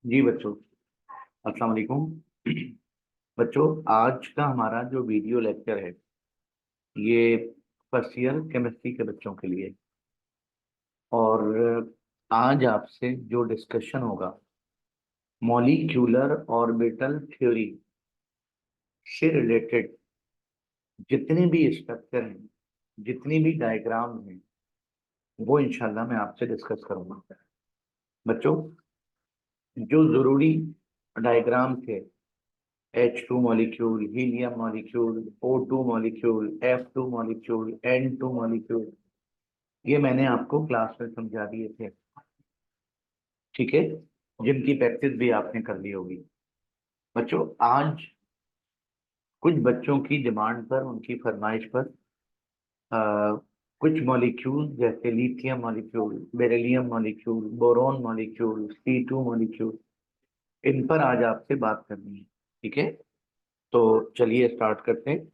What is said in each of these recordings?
जी बच्चों, अस्सलाम वालेकुम। बच्चों, आज का हमारा जो वीडियो लेक्चर है ये फर्स्ट ईयर केमिस्ट्री के बच्चों के लिए। और आज आपसे जो डिस्कशन होगा मॉलिक्यूलर ऑर्बिटल थ्योरी से रिलेटेड जितने भी स्ट्रक्चर हैं, जितनी भी डायग्राम हैं, वो इंशाल्लाह मैं आपसे डिस्कस करूंगा। बच्चों, जो जरूरी डायग्राम थे, H2 molecule, helium molecule, O2 molecule, F2 molecule, N2 molecule, ये मैंने आपको क्लास में समझा दिए थे। ठीक है, जिनकी प्रैक्टिस भी आपने कर ली होगी। बच्चों, आज कुछ बच्चों की डिमांड पर, उनकी फरमाइश पर अ, कुछ मॉलिक्यूल जैसे lithium molecule, beryllium molecule, boron molecule, C2 molecule, इन पर आज आपसे बात करनी है। ठीक है, तो चलिए स्टार्ट करते हैं।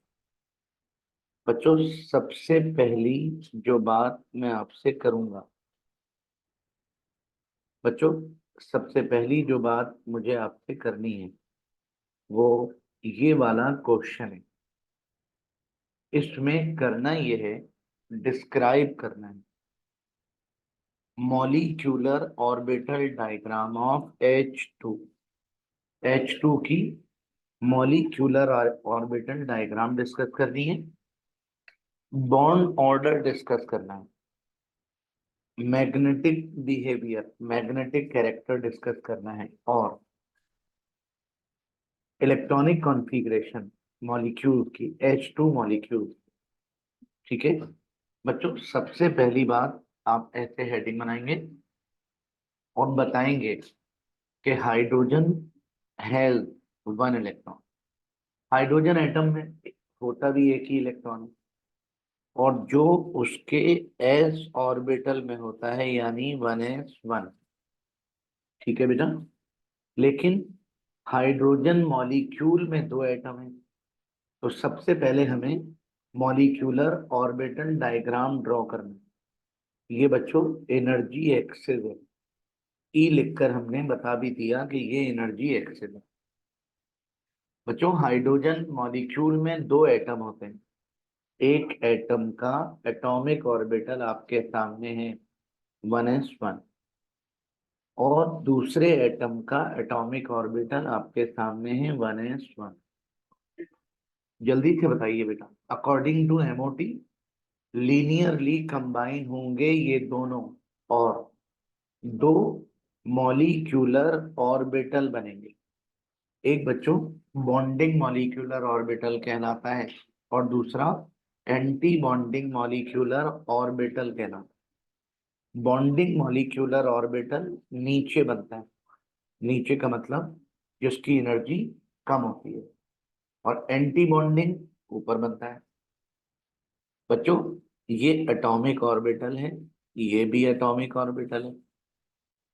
बच्चों, सबसे पहली जो बात मैं आपसे करूंगा, बच्चों सबसे पहली जो बात मुझे आपसे करनी है वो ये वाला क्वेश्चन है। इसमें करना ये है, डिस्क्राइब करना है molecular orbital diagram of H2 की मॉलिक्यूलर ऑर्बिटल डायग्राम डिस्कस करनी है। बॉन्ड ऑर्डर डिस्कस करना है। Magnetic behaviour, magnetic character discuss करना है। और इलेक्ट्रॉनिक कॉन्फ़िगरेशन मॉलिक्यूल की, H2 मॉलिक्यूल। ठीक है बच्चों, सबसे पहली बात, आप ऐसे हेडिंग बनाएंगे और बताएंगे कि hydrogen has one electron. Hydrogen atom में होता भी एक ही इलेक्ट्रॉन है, और जो उसके एस ऑर्बिटल में होता है, यानी 1s1। ठीक है बेटा, लेकिन हाइड्रोजन मॉलिक्यूल में दो एटम है। तो सबसे पहले हमें मॉलिक्यूलर ऑर्बिटल डायग्राम ड्रॉ करना है। ये बच्चों एनर्जी एक्सेस है। ई लिखकर हमने बता भी दिया कि ये एनर्जी एक्सेस है। बच्चों, हाइड्रोजन मॉलिक्यूल में दो एटम होते हैं। एक एटम का एटॉमिक ऑर्बिटल आपके सामने है 1s1, और दूसरे एटम का एटॉमिक ऑर्बिटल आपके सामने है 1s1। जल्दी से बताइए बेटा, according to MOT linearly combine होंगे ये दोनों, और दो मॉलिक्यूलर ऑर्बिटल बनेंगे। एक बच्चों बॉन्डिंग मॉलिक्यूलर ऑर्बिटल कहलाता है, और दूसरा एंटी बॉन्डिंग मॉलिक्यूलर ऑर्बिटल कहलाता है। बॉन्डिंग मॉलिक्यूलर ऑर्बिटल नीचे बनता है, नीचे का मतलब जिसकी एनर्जी कम होती है, और एंटी बॉन्डिंग ऊपर बनता है। बच्चों, ये एटॉमिक ऑर्बिटल है, ये भी एटॉमिक ऑर्बिटल है।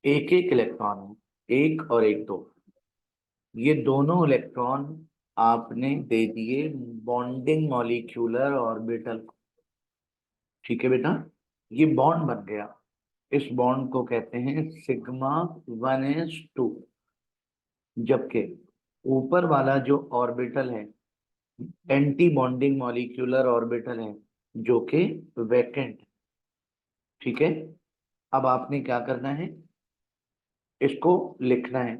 एक एक इलेक्ट्रॉन है, एक और एक दो। ये दोनों इलेक्ट्रॉन आपने दे दिए बॉन्डिंग मॉलिक्यूलर ऑर्बिटल को। ठीक है बेटा, ये बॉन्ड बन गया। इस बॉन्ड को कहते हैं सिग्मा 1s2। जबकि ऊपर वाला जो ऑर्बिटल है एंटी बॉन्डिंग मॉलिक्यूलर ऑर्बिटल है, जो कि वैकेंट। ठीक है, अब आपने क्या करना है, इसको लिखना है।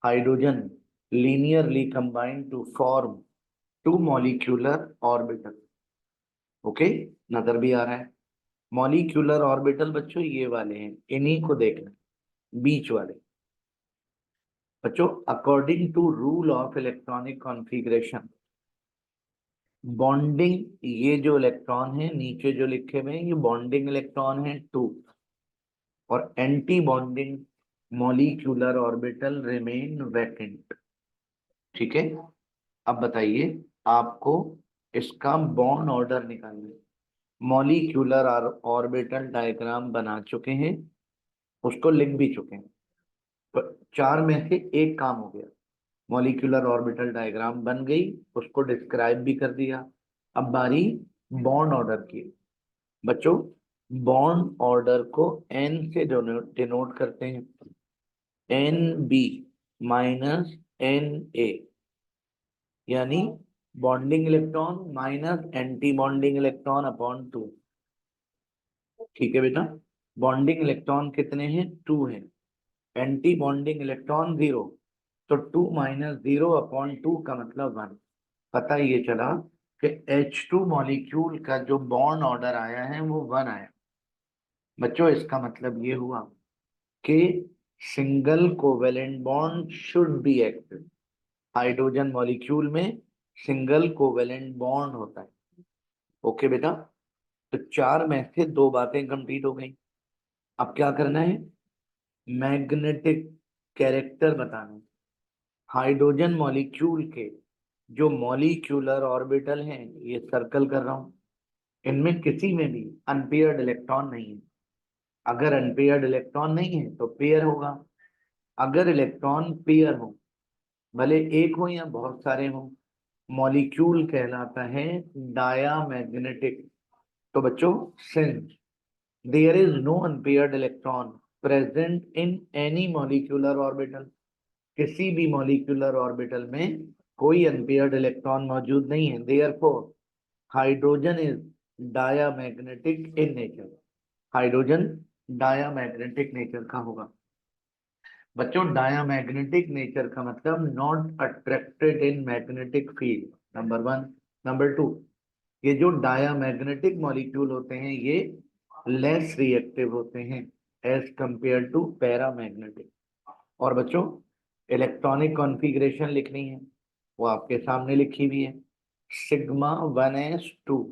Hydrogen linearly combined to form two molecular orbital. Okay, नजर भी आ रहा है। मॉलिक्यूलर ऑर्बिटल बच्चों ये वाले हैं, इन्हीं को देखना, बीच वाले। बच्चों, according to rule of electronic configuration, bonding, ये जो इलेक्ट्रॉन है नीचे जो लिखे हुए हैं ये बॉन्डिंग इलेक्ट्रॉन है 2, और anti bonding molecular orbital remain vacant. ठीक है, अब बताइए, आपको इसका बॉन्ड ऑर्डर निकालना है। मॉलिक्यूलर ऑर्बिटल डायग्राम बना चुके हैं, उसको लिख भी चुके हैं। तो चार में से एक काम हो गया, मॉलिक्यूलर ऑर्बिटल डायग्राम बन गई, उसको डिस्क्राइब भी कर दिया। अब बारी बॉन्ड ऑर्डर की। बच्चों, बॉन्ड ऑर्डर को एन से डिनोट करते हैं। NB माइनस Na, यानी bonding electron minus anti bonding electron upon 2। ठीक है बेटा, बॉन्डिंग इलेक्ट्रॉन कितने हैं? 2 हैं, एंटी बॉन्डिंग इलेक्ट्रॉन 0, तो 2 माइनस 0 अपॉन 2 का मतलब 1। पता ये चला कि H2 मॉलिक्यूल का जो बॉन्ड ऑर्डर आया है वो 1 आया। बच्चों इसका मतलब ये हुआ कि single covalent bond should be active. Hydrogen molecule में सिंगल कोवेलेंट बॉन्ड होता है। ओके बेटा, तो 4 में से 2 बातें कंप्लीट हो गई। अब क्या करना है? मैग्नेटिक कैरेक्टर बताना है। हाइड्रोजन मॉलिक्यूल के जो मॉलिक्यूलर ऑर्बिटल हैं, ये सर्कल कर रहा हूं, इनमें किसी में भी अनपेयर्ड इलेक्ट्रॉन नहीं है। अगर अनपेयर्ड इलेक्ट्रॉन नहीं है तो पेयर होगा। अगर इलेक्ट्रॉन पेयर हो, भले एक हो या बहुत सारे हो, मॉलिक्यूल कहलाता है डायामैग्नेटिक। तो बच्चों, since there is no unpaired electron present in any molecular orbital, किसी भी मॉलिक्यूलर ऑर्बिटल में कोई अनपेयर्ड इलेक्ट्रॉन मौजूद नहीं है, therefore hydrogen is diamagnetic in nature. Hydrogen diamagnetic nature का होगा। बच्चों, डायामैग्नेटिक नेचर का मतलब not attracted in magnetic field, number 1। Number 2, ये जो डायामैग्नेटिक मॉलिक्यूल होते हैं ये लेस रिएक्टिव होते हैं एज कंपेयर टू पैरामैग्नेटिक। और बच्चों, इलेक्ट्रॉनिक कॉन्फ़िगरेशन लिखनी है, वो आपके सामने लिखी हुई है, सिग्मा 1s2,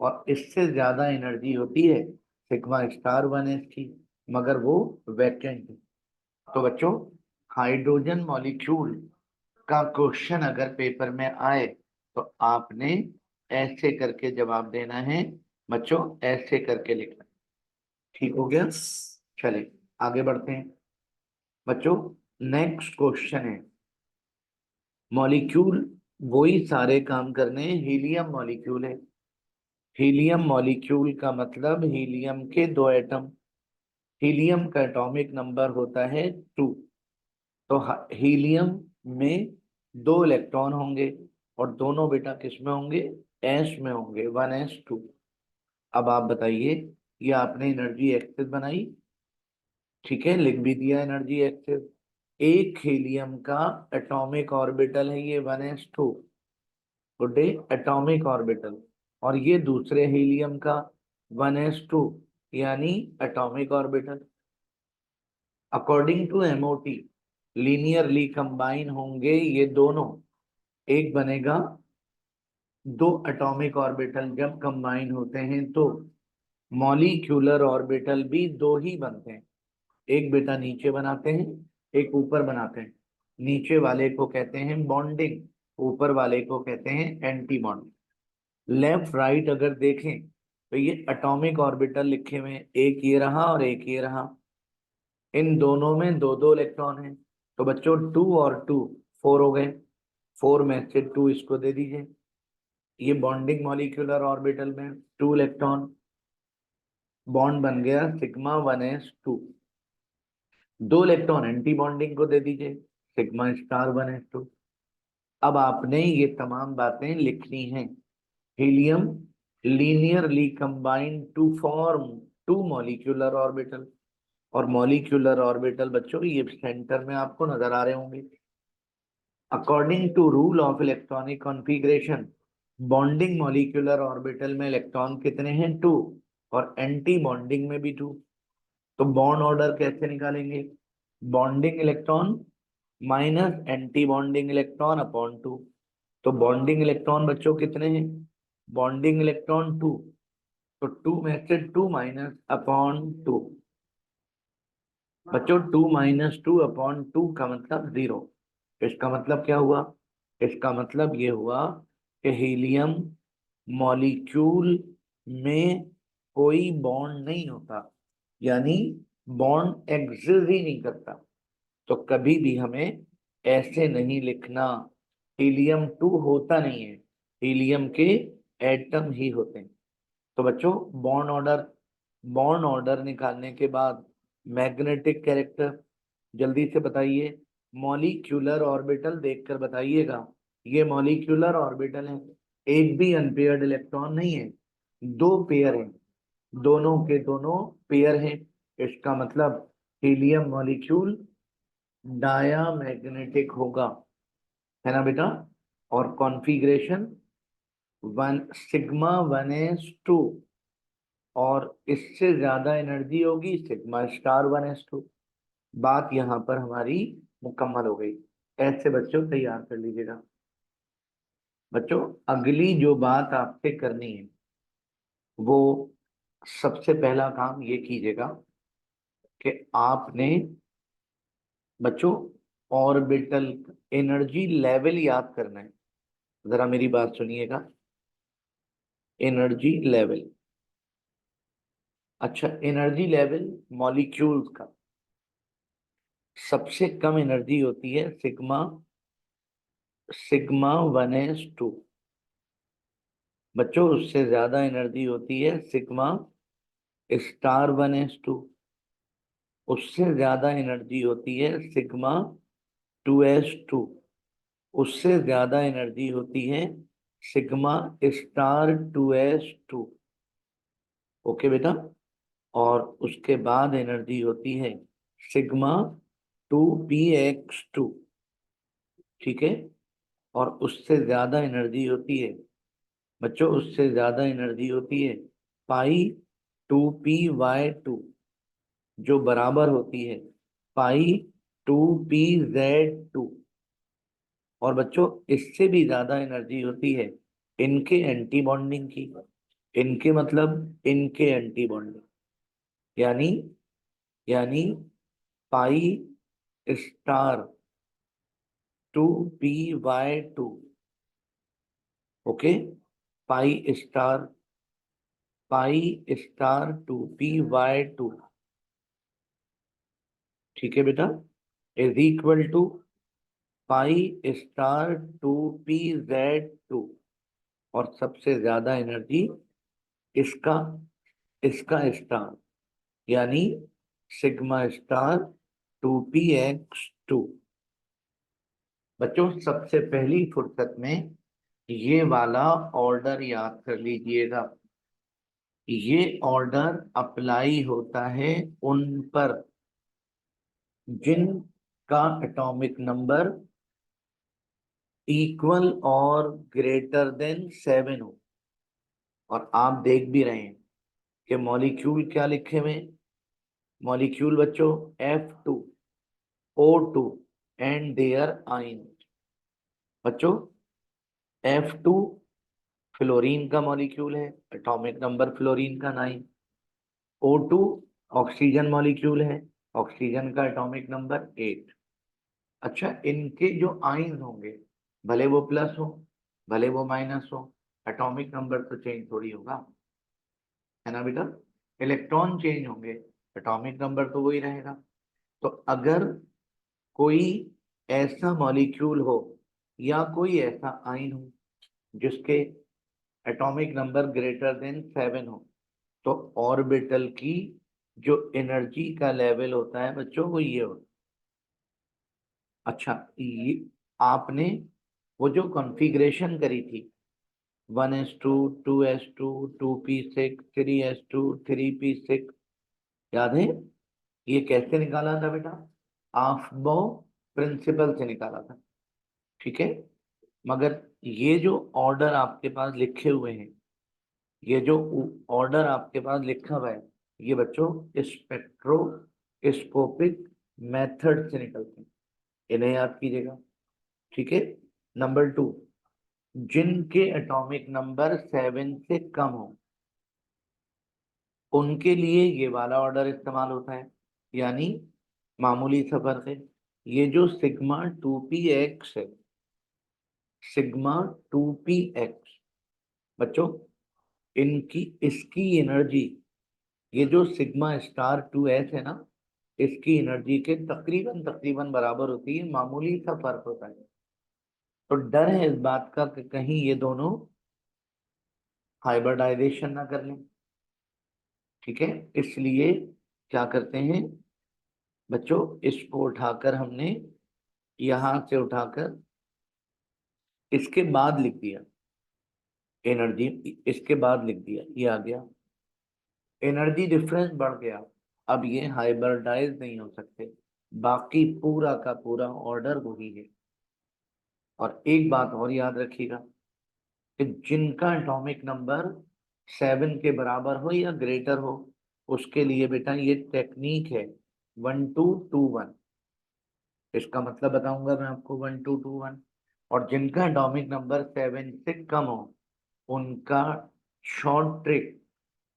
और इससे ज्यादा एनर्जी होती है सिग्मा स्टार 1s की, मगर वो वैकेंट है। तो बच्चों, हाइड्रोजन मॉलिक्यूल का क्वेश्चन अगर पेपर में आए तो आपने ऐसे करके जवाब देना है। बच्चों, ऐसे करके लिखना है। ठीक हो गया? चलिए आगे बढ़ते हैं। बच्चों, नेक्स्ट क्वेश्चन है, मॉलिक्यूल वही सारे काम करने हैं, हीलियम मॉलिक्यूल है। हीलियम मॉलिक्यूल का मतलब हीलियम के 2 एटम। हीलियम का एटॉमिक नंबर होता है 2। तो हीलियम में 2 इलेक्ट्रॉन होंगे और दोनों बेटा किस में होंगे? एस में होंगे, 1s2। अब आप बताइए, ये आपने एनर्जी एक्सेस बनाई, ठीक है, लिख भी दिया एनर्जी एक्सेस। एक हीलियम का एटॉमिक ऑर्बिटल है ये 1s2, good day, atomic orbital. और ये दूसरे हीलियम का 1s2, यानी atomic orbital. According to MOT linearly combine होंगे ये दोनों, एक बनेगा। 2 एटॉमिक ऑर्बिटल जब कंबाइन होते हैं तो मॉलिक्यूलर ऑर्बिटल भी 2 ही बनते हैं। एक बेटा नीचे बनाते हैं, एक ऊपर बनाते हैं। नीचे वाले को कहते हैं बॉन्डिंग, ऊपर वाले को कहते हैं एंटी बॉन्डिंग। लेफ्ट राइट अगर देखें तो ये एटॉमिक ऑर्बिटल लिखे हुए हैं, एक ये रहा और एक ये रहा। इन दोनों में 2 2 इलेक्ट्रॉन हैं। तो बच्चों, 2 और 2 4 हो गए, 4 में से 2 इसको दे दीजिए। ये बॉन्डिंग मॉलिक्यूलर ऑर्बिटल में 2 इलेक्ट्रॉन, बॉन्ड बन गया sigma 1s2। 2 electron anti bonding को दे दीजिए, सिग्मा स्टार 1s2। अब आपने ये तमाम बातें लिखनी हैं। Helium linearly combined to form 2 molecular orbital, और मॉलिक्यूलर ऑर्बिटल बच्चों ये सेंटर में आपको नजर आ रहे होंगे। According to rule of electronic configuration, bonding molecular orbital में इलेक्ट्रॉन कितने हैं? 2, और एंटी बॉन्डिंग में भी 2। तो बॉन्ड ऑर्डर कैसे निकालेंगे? Bonding electron minus anti bonding electron upon 2। तो बॉन्डिंग इलेक्ट्रॉन बच्चों कितने हैं? बॉन्डिंग इलेक्ट्रॉन 2, तो 2 में से 2 माइनस अपॉन 2। बच्चों, 2 माइनस 2 अपॉन 2 का मतलब 0। इसका मतलब क्या हुआ? इसका मतलब ये हुआ कि हीलियम मॉलिक्यूल में कोई बॉन्ड नहीं होता, यानी बॉन्ड एग्जिस्ट ही नहीं करता। तो कभी भी हमें ऐसे नहीं लिखना, हीलियम 2 होता नहीं है, हीलियम के एटम ही होते हैं। तो बच्चों, बॉन्ड ऑर्डर निकालने के बाद मैग्नेटिक कैरेक्टर, जल्दी से बताइए। मॉलिक्यूलर ऑर्बिटल देखकर बताइएगा। ये मॉलिक्यूलर ऑर्बिटल है, एक भी अनपेयर्ड इलेक्ट्रॉन नहीं है, दो पेयर हैं, दोनों के दोनों पेयर हैं। इसका मतलब हीलियम मॉलिक्यूल डायामैग्नेटिक होगा, है ना बेटा। और कॉन्फ़िगरेशन वन सिग्मा 1s2, और इससे ज्यादा एनर्जी होगी सिग्मा स्टार 1s2। बात यहाँ पर हमारी मुकम्मल हो गई। ऐसे बच्चों तैयार कर लीजिएगा। बच्चों अगली जो बात आपसे करनी है वो, सबसे पहला काम ये कीजिएगा कि आपने बच्चों ऑर्बिटल एनर्जी लेवल याद करना है। जरा मेरी बात सुनिएगा, एनर्जी लेवल। अच्छा, एनर्जी लेवल मॉलिक्यूल्स का सबसे कम एनर्जी होती है सिग्मा सिग्मा 1s2। बच्चों उससे ज्यादा एनर्जी होती है सिग्मा स्टार 1s2। उससे ज्यादा एनर्जी होती है सिग्मा 2s2। उससे ज्यादा एनर्जी होती है सिग्मा स्टार 2s2। ओके बेटा। और उसके बाद एनर्जी होती है सिग्मा 2px2। ठीक है। और उससे ज्यादा एनर्जी होती है बच्चों, उससे ज्यादा एनर्जी होती है पाई 2py2, जो बराबर होती है पाई 2pz2। और बच्चों इससे भी ज्यादा एनर्जी होती है इनके एंटी बॉन्डिंग की। इनके मतलब इनके एंटी बॉन्डिंग, यानी यानी pi star 2py2। Okay, pi star 2py2, ठीक है बेटा, is equal to pi star 2pz2। और सबसे ज्यादा एनर्जी इसका इसका स्टार, यानी सिग्मा स्टार 2px2। बच्चों सबसे पहली फुर्सत में ये वाला ऑर्डर याद कर लीजिएगा। ये ऑर्डर अप्लाई होता है उन पर जिनका एटॉमिक नंबर इक्वल और ग्रेटर देन 7 हो। और आप देख भी रहे हैं कि मॉलिक्यूल क्या लिखे हुए हैं। मॉलिक्यूल बच्चों F2O2 एंड देयर आइन। बच्चों F2 फ्लोरीन का मॉलिक्यूल है, एटॉमिक नंबर फ्लोरीन का 9। O2 ऑक्सीजन मॉलिक्यूल है, ऑक्सीजन का एटॉमिक नंबर 8। अच्छा, इनके जो आइंस होंगे, भले वो प्लस हो भले वो माइनस हो, एटॉमिक नंबर तो चेंज थोड़ी होगा, है ना बेटा। इलेक्ट्रॉन चेंज होंगे, एटॉमिक नंबर तो वही रहेगा। तो अगर कोई ऐसा मॉलिक्यूल हो या कोई ऐसा आइन हो जिसके एटॉमिक नंबर ग्रेटर देन 7 हो, तो ऑर्बिटल की जो एनर्जी का लेवल होता है बच्चों वो ये होता है। अच्छा, ये आपने वो जो कॉन्फ़िगरेशन करी थी 1s2 2s2 2p6 3s2 3p6, याद है? ये कैसे निकाला था बेटा? आफ्बो प्रिंसिपल से निकाला था, ठीक है। मगर ये जो ऑर्डर आपके पास लिखे हुए हैं, ये जो ऑर्डर आपके पास लिखा हुआ है, ये बच्चों स्पेक्ट्रोस्कोपिक मेथड से निकलते हैं, इन्हें याद कीजिएगा। ठीक है। नंबर 2, जिनके एटॉमिक नंबर 7 से कम हो उनके लिए ये वाला ऑर्डर इस्तेमाल होता है। यानी मामूली सा फर्क है, ये जो सिग्मा 2px है, सिग्मा 2px बच्चों, इनकी इसकी एनर्जी, ये जो सिग्मा स्टार 2s है ना, इसकी एनर्जी के तकरीबन तकरीबन बराबर होती है, मामूली सा फर्क होता है। तो डर है इस बात का कि कहीं ये दोनों हाइब्रिडाइजेशन ना कर लें, ठीक है। इसलिए क्या करते हैं, बच्चों इसको उठाकर हमने यहां से उठाकर इसके बाद लिख दिया एनर्जी, इसके बाद लिख दिया, ये आ गया, एनर्जी डिफरेंस बढ़ गया। अब ये हाइब्रिडाइज नहीं हो सकते, बाकी पूरा का पूरा ऑर्डर वही है। और एक बात और याद रखिएगा कि जिनका एटॉमिक नंबर 7 के बराबर हो या ग्रेटर हो, उसके लिए बेटा ये टेक्निक है 1221। इसका मतलब बताऊंगा मैं आपको 1221। और जिनका एटॉमिक नंबर 7 से कम हो, उनका शॉर्ट ट्रिक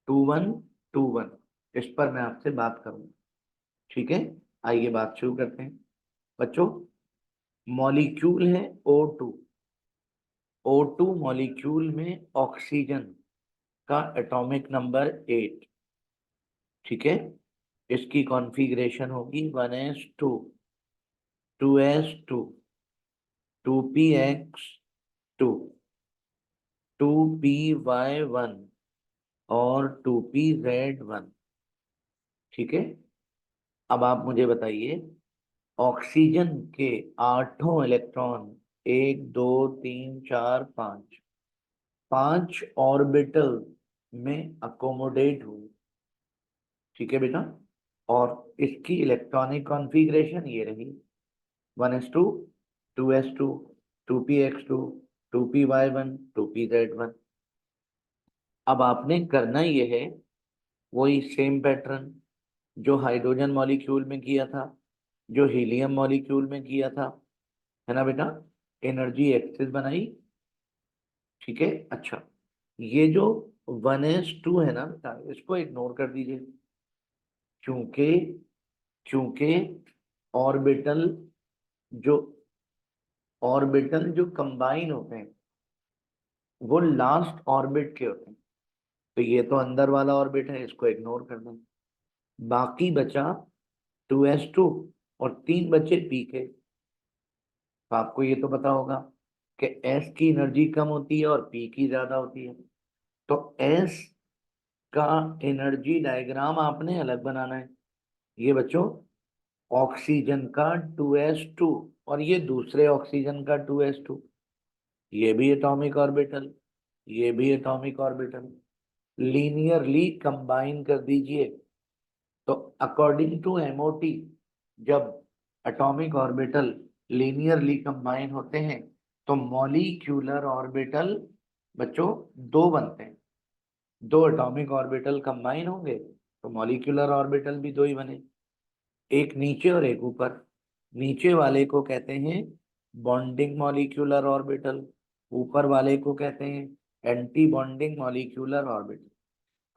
2121। इस पर मैं आपसे बात करूंगा, ठीक है। आइए बात शुरू करते हैं बच्चों। मॉलिक्यूल है O2। O2 मॉलिक्यूल में ऑक्सीजन का एटॉमिक नंबर 8, ठीक है। इसकी कॉन्फ़िगरेशन होगी 1s2, 2s2, 2px2, 2py1 और 2pz1, ठीक है। अब आप मुझे बताइए, ऑक्सीजन के 8 इलेक्ट्रॉन, 1 2 3 4 5, 5 ऑर्बिटल में अकोमोडेट हुए, ठीक है बेटा। और इसकी इलेक्ट्रॉनिक कॉन्फ़िगरेशन ये रही 1s2, 2s2, 2px2, 2py1, 2pz1। अब आपने करना ये है वही सेम पैटर्न जो हाइड्रोजन मॉलिक्यूल में किया था, जो हीलियम मॉलिक्यूल में किया था, है ना बेटा। एनर्जी एक्सिस बनाई, ठीक है। अच्छा, ये जो 1s2 है ना बेटा, इसको इग्नोर कर दीजिए, क्योंकि क्योंकि ऑर्बिटल जो ऑर्बिटल जो कंबाइन होते हैं वो लास्ट ऑर्बिट के होते हैं। तो ये तो अंदर वाला ऑर्बिट है, इसको इग्नोर कर दें। बाकी बचा 2s2 और 3 बचे पी के। तो आपको ये तो पता होगा कि एस की एनर्जी कम होती है और पी की ज्यादा होती है। तो एस का एनर्जी डायग्राम आपने अलग बनाना है। ये बच्चों ऑक्सीजन का 2s2 और ये दूसरे ऑक्सीजन का 2s2, ये भी एटॉमिक ऑर्बिटल, ये भी एटॉमिक ऑर्बिटल, लीनियरली कंबाइन कर दीजिए। तो अकॉर्डिंग टू एमओटी, जब एटॉमिक ऑर्बिटल लीनियरली कंबाइन होते हैं तो मॉलिक्यूलर ऑर्बिटल बच्चों दो बनते हैं। दो एटॉमिक ऑर्बिटल कंबाइन होंगे तो मॉलिक्यूलर ऑर्बिटल भी दो ही बने, एक नीचे और एक ऊपर। नीचे वाले को कहते हैं बॉन्डिंग मॉलिक्यूलर ऑर्बिटल, ऊपर वाले को कहते हैं एंटी बॉन्डिंग मॉलिक्यूलर ऑर्बिटल।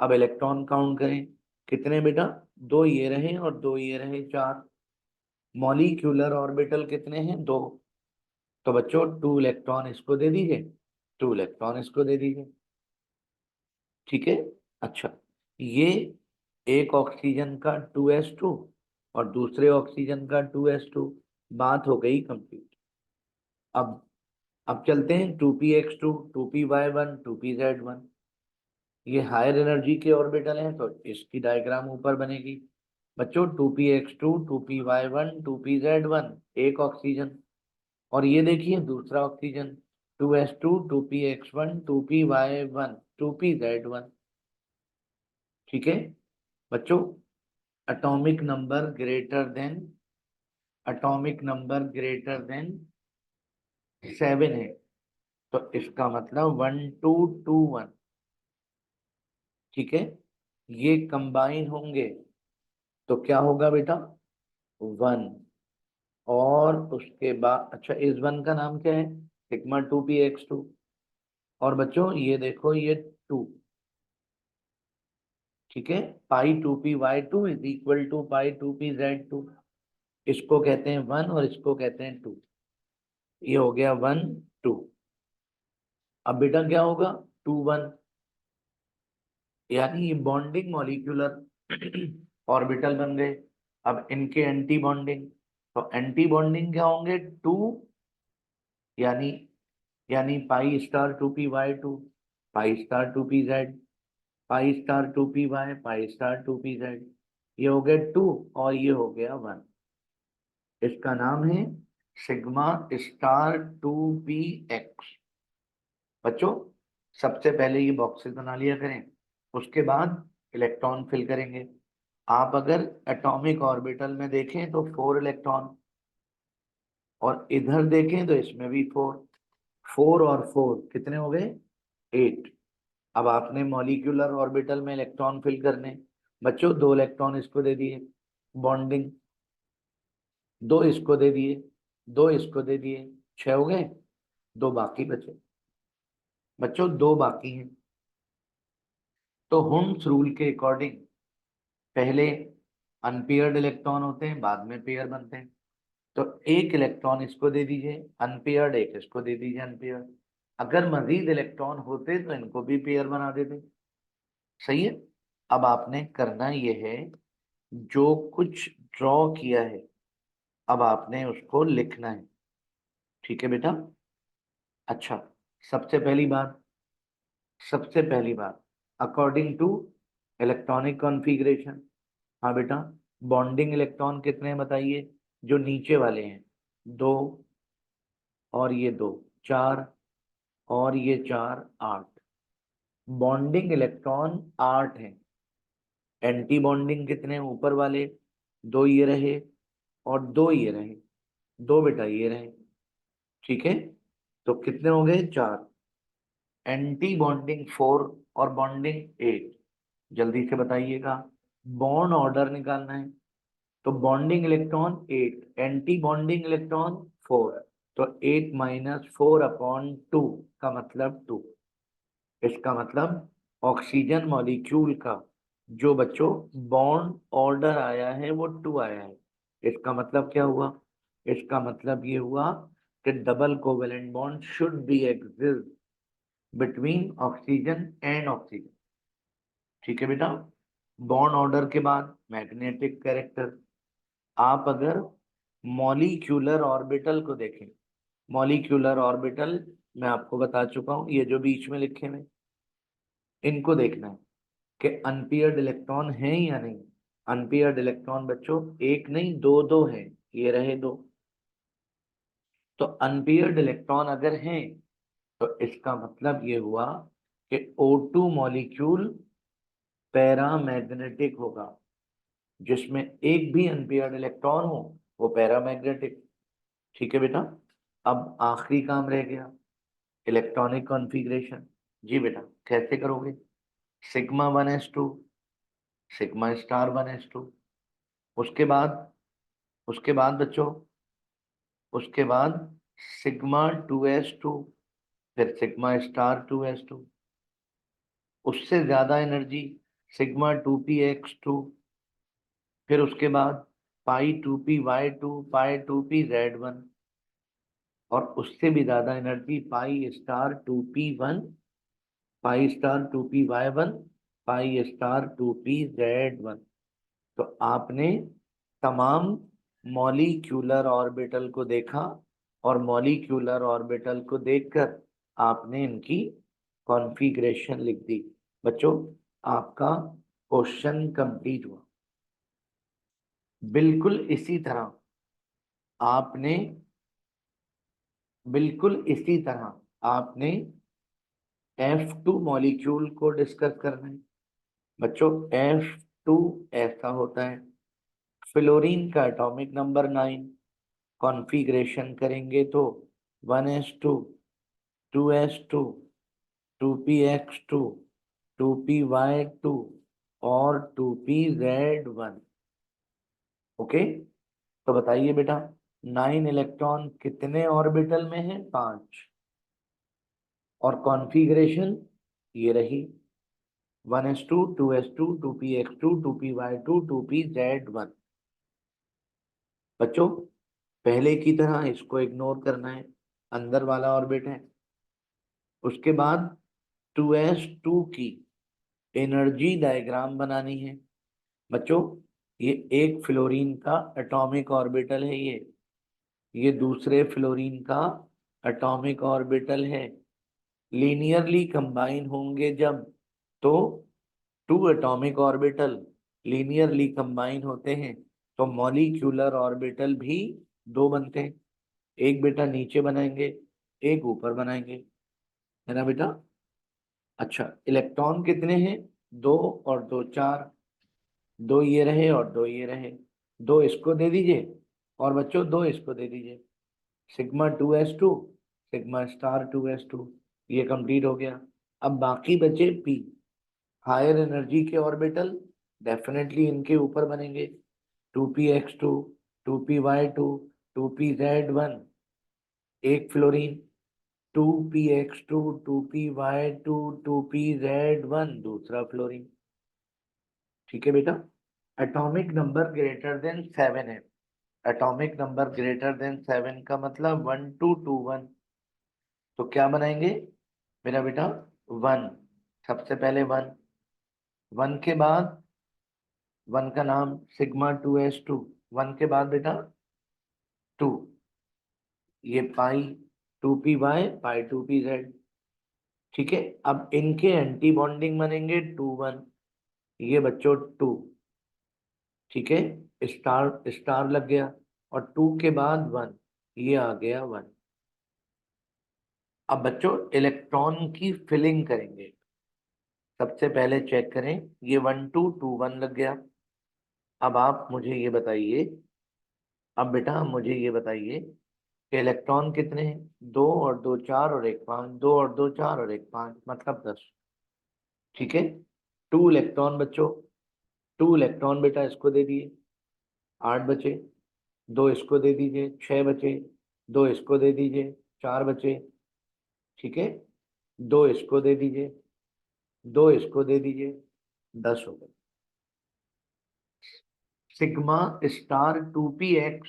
अब इलेक्ट्रॉन काउंट करें, कितने बेटा, दो ये रहे और दो ये रहे, 4। मॉलिक्यूलर ऑर्बिटल कितने हैं, 2। तो बच्चों 2 इलेक्ट्रॉन इसको दे दीजिए, 2 इलेक्ट्रॉन इसको दे दीजिए, ठीक है। अच्छा, ये एक ऑक्सीजन का 2s2 और दूसरे ऑक्सीजन का 2s2, बात हो गई कंप्लीट। अब अब चलते हैं 2px2, 2py1, 2pz1। ये हायर एनर्जी के ऑर्बिटल हैं तो इसकी डायग्राम ऊपर बनेगी। बच्चों 2px2, 2py1, 2pz1 एक ऑक्सीजन, और ये देखिए दूसरा oxygen 2s2, 2px1, 2py1, 2pz1, ठीक है। बच्चों atomic number greater than atomic number greater than 7 है, तो इसका मतलब 1221, ठीक है। ये कंबाइन होंगे तो क्या होगा बेटा, 1। और उसके बाद अच्छा, इस 1 का नाम क्या है, सिग्मा 2px2। और बच्चों ये देखो ये 2, ठीक है। π2py2 is equal to π2pz2। इसको कहते हैं 1 और इसको कहते हैं 2। ये हो गया 1 2। अब बेटा क्या होगा, 2 1, यानी ये बॉन्डिंग मॉलिक्यूलर ऑर्बिटल बन गए। अब इनके एंटी बॉन्डिंग, तो एंटी बॉन्डिंग क्या होंगे, 2, यानी π*2py2, π*2pz, π*2py, π*2pz। ये हो गया 2 और ये हो गया 1। इसका नाम है सिग्मा स्टार 2p(x). बच्चों सबसे पहले ये बॉक्सेस बना लिया करें, उसके बाद इलेक्ट्रॉन फिल करेंगे। आप अगर एटॉमिक ऑर्बिटल में देखें तो 4 इलेक्ट्रॉन, और इधर देखें तो इसमें भी 4। 4 और 4 कितने हो गए? 8। अब आपने मॉलिक्यूलर ऑर्बिटल में इलेक्ट्रॉन फिल करने। बच्चों 2 इलेक्ट्रॉन इसको दे दिए, बॉन्डिंग। 2 इसको दे दिए, 2 इसको दे दिए, 6 हो गए। 2 बाकी बचे। बच्चों 2 बाकी हैं। तो हुंस रूल के अकॉर्डिंग पहले अनपेयर्ड इलेक्ट्रॉन होते हैं, बाद में पेयर बनते हैं। तो 1 इलेक्ट्रॉन इसको दे दीजिए अनपेयर्ड, 1 इसको दे दीजिए अनपेयर्ड। अगर मजीद इलेक्ट्रॉन होते तो इनको भी पेयर बना देते। सही है। अब आपने करना यह है, जो कुछ ड्रॉ किया है अब आपने उसको लिखना है। ठीक है बेटा। अच्छा, सबसे पहली बात, सबसे पहली बात, अकॉर्डिंग टू इलेक्ट्रॉनिक कॉन्फ़िगरेशन। हाँ बेटा, बॉन्डिंग इलेक्ट्रॉन कितने हैं बताइए? जो नीचे वाले हैं 2, और ये 2 4, और ये 4 8। बॉन्डिंग इलेक्ट्रॉन 8 हैं। एंटी बॉन्डिंग कितने हैं? ऊपर वाले 2 ये रहे, और 2 ये रहे, 2 बेटा ये रहे। ठीक है, तो कितने हो गए? 4। एंटी बॉन्डिंग 4 और बॉन्डिंग 8। जल्दी से बताइएगा, बॉन्ड ऑर्डर निकालना है। तो bonding electron 8, anti bonding electron 4। तो 8 - 4/2 का मतलब 2। इसका मतलब ऑक्सीजन मॉलिक्यूल का जो बच्चों बॉन्ड ऑर्डर आया है वो 2 आया है। इसका मतलब क्या हुआ? इसका मतलब ये हुआ कि double covalent bond should be exist between oxygen and oxygen. ठीक है बेटा। बॉन्ड ऑर्डर के बाद मैग्नेटिक कैरेक्टर। आप अगर मॉलिक्यूलर ऑर्बिटल को देखें, मॉलिक्यूलर ऑर्बिटल मैं आपको बता चुका हूं, ये जो बीच में लिखे हैं इनको देखना है कि अनपेयर्ड इलेक्ट्रॉन है या नहीं। अनपेयर्ड इलेक्ट्रॉन बच्चों एक नहीं, दो दो है, ये रहे 2। तो अनपेयर्ड इलेक्ट्रॉन अगर हैं तो इसका मतलब ये हुआ कि O2 मॉलिक्यूल पैरामैग्नेटिक होगा। जिसमें एक भी अनपेयर्ड इलेक्ट्रॉन हो वो पैरामैग्नेटिक। ठीक है बेटा। अब आखिरी काम रह गया, इलेक्ट्रॉनिक कॉन्फ़िगरेशन। जी बेटा, कैसे करोगे? σ1s2, σ*1s2। उसके बाद बच्चों, उसके बाद σ2s2, फिर σ*2s2। उससे ज्यादा एनर्जी σ2px2। फिर उसके बाद π2py2, π2pz1। और उससे भी ज्यादा एनर्जी π*2p1, π*2py1, π*2pz1। तो आपने तमाम मॉलिक्यूलर ऑर्बिटल को देखा, और मॉलिक्यूलर ऑर्बिटल को देखकर आपने इनकी कॉन्फ़िगरेशन लिख दी। बच्चों आपका क्वेश्चन कंप्लीट हुआ। बिल्कुल इसी तरह आपने, बिल्कुल इसी तरह आपने F2 मॉलिक्यूल को डिस्कस करना है। बच्चों F2 ऐसा होता है, फ्लोरीन का एटॉमिक नंबर 9। कॉन्फ़िगरेशन करेंगे तो 1s2, 2s2, 2px2, 2py2 और 2pz1। ओके, तो बताइए बेटा 9 इलेक्ट्रॉन कितने ऑर्बिटल में है? 5। और कॉन्फ़िगरेशन ये रही 1s2, 2s2, 2px2, 2py2, 2pz1। बच्चों पहले की तरह इसको इग्नोर करना है, अंदर वाला ऑर्बिट है। उसके बाद 2s2 की एनर्जी डायग्राम बनानी है। बच्चों ये एक फ्लोरीन का एटॉमिक ऑर्बिटल है, ये दूसरे फ्लोरीन का एटॉमिक ऑर्बिटल है। लीनियरली कंबाइन होंगे जब, तो 2 एटॉमिक ऑर्बिटल लीनियरली कंबाइन होते हैं तो मॉलिक्यूलर ऑर्बिटल भी दो बनते हैं। एक बेटा नीचे बनाएंगे, एक ऊपर बनाएंगे, है ना बेटा। अच्छा, इलेक्ट्रॉन कितने हैं? दो और दो चार। दो ये रहे और दो ये रहे। दो इसको दे दीजिए और बच्चों दो इसको दे दीजिए। Sigma 2s2, sigma star 2s2, ये कंप्लीट हो गया। अब बाकी बचे पी, हायर एनर्जी के ऑर्बिटल, डेफिनेटली इनके ऊपर बनेंगे। 2p(x2), 2p(y2), 2p(z1), एक फ्लोरीन। 2p(x2), 2p(y2), 2p(z1), दूसरा फ्लोरीन। ठीक है बेटा। एटॉमिक नंबर ग्रेटर देन 7 है। एटॉमिक नंबर ग्रेटर देन 7 का मतलब 1221। तो क्या बनाएंगे मेरा बेटा? वन, सबसे पहले वन। वन के बाद, वन का नाम सिग्मा 2s2। वन के बाद बेटा टू, ये पाई, 2p(y), पाई 2p(z). ठीक है। अब इनके एंटी बॉन्डिंग बनेंगे 2 1, ये बच्चों टू। ठीक है, स्टार स्टार लग गया और टू के बाद वन, ये आ गया वन। अब बच्चों इलेक्ट्रॉन की फिलिंग करेंगे। सबसे पहले चेक करें, ये 1221 लग गया। अब आप मुझे ये बताइए, अब बेटा मुझे ये बताइए कि इलेक्ट्रॉन कितने हैं? दो और दो चार और एक पाँच, दो और दो चार और एक पाँच, मतलब 10। ठीक है। टू इलेक्ट्रॉन बच्चों, टू इलेक्ट्रॉन बेटा इसको दे दिए, 8 बचे। दो इसको दे दीजिए, 6 बचे। दो इसको दे दीजिए, 4 बचे। ठीक है। दो इसको दे दीजिए, दो इसको दे दीजिए, 10 हो गए। सिग्मा स्टार 2p(x)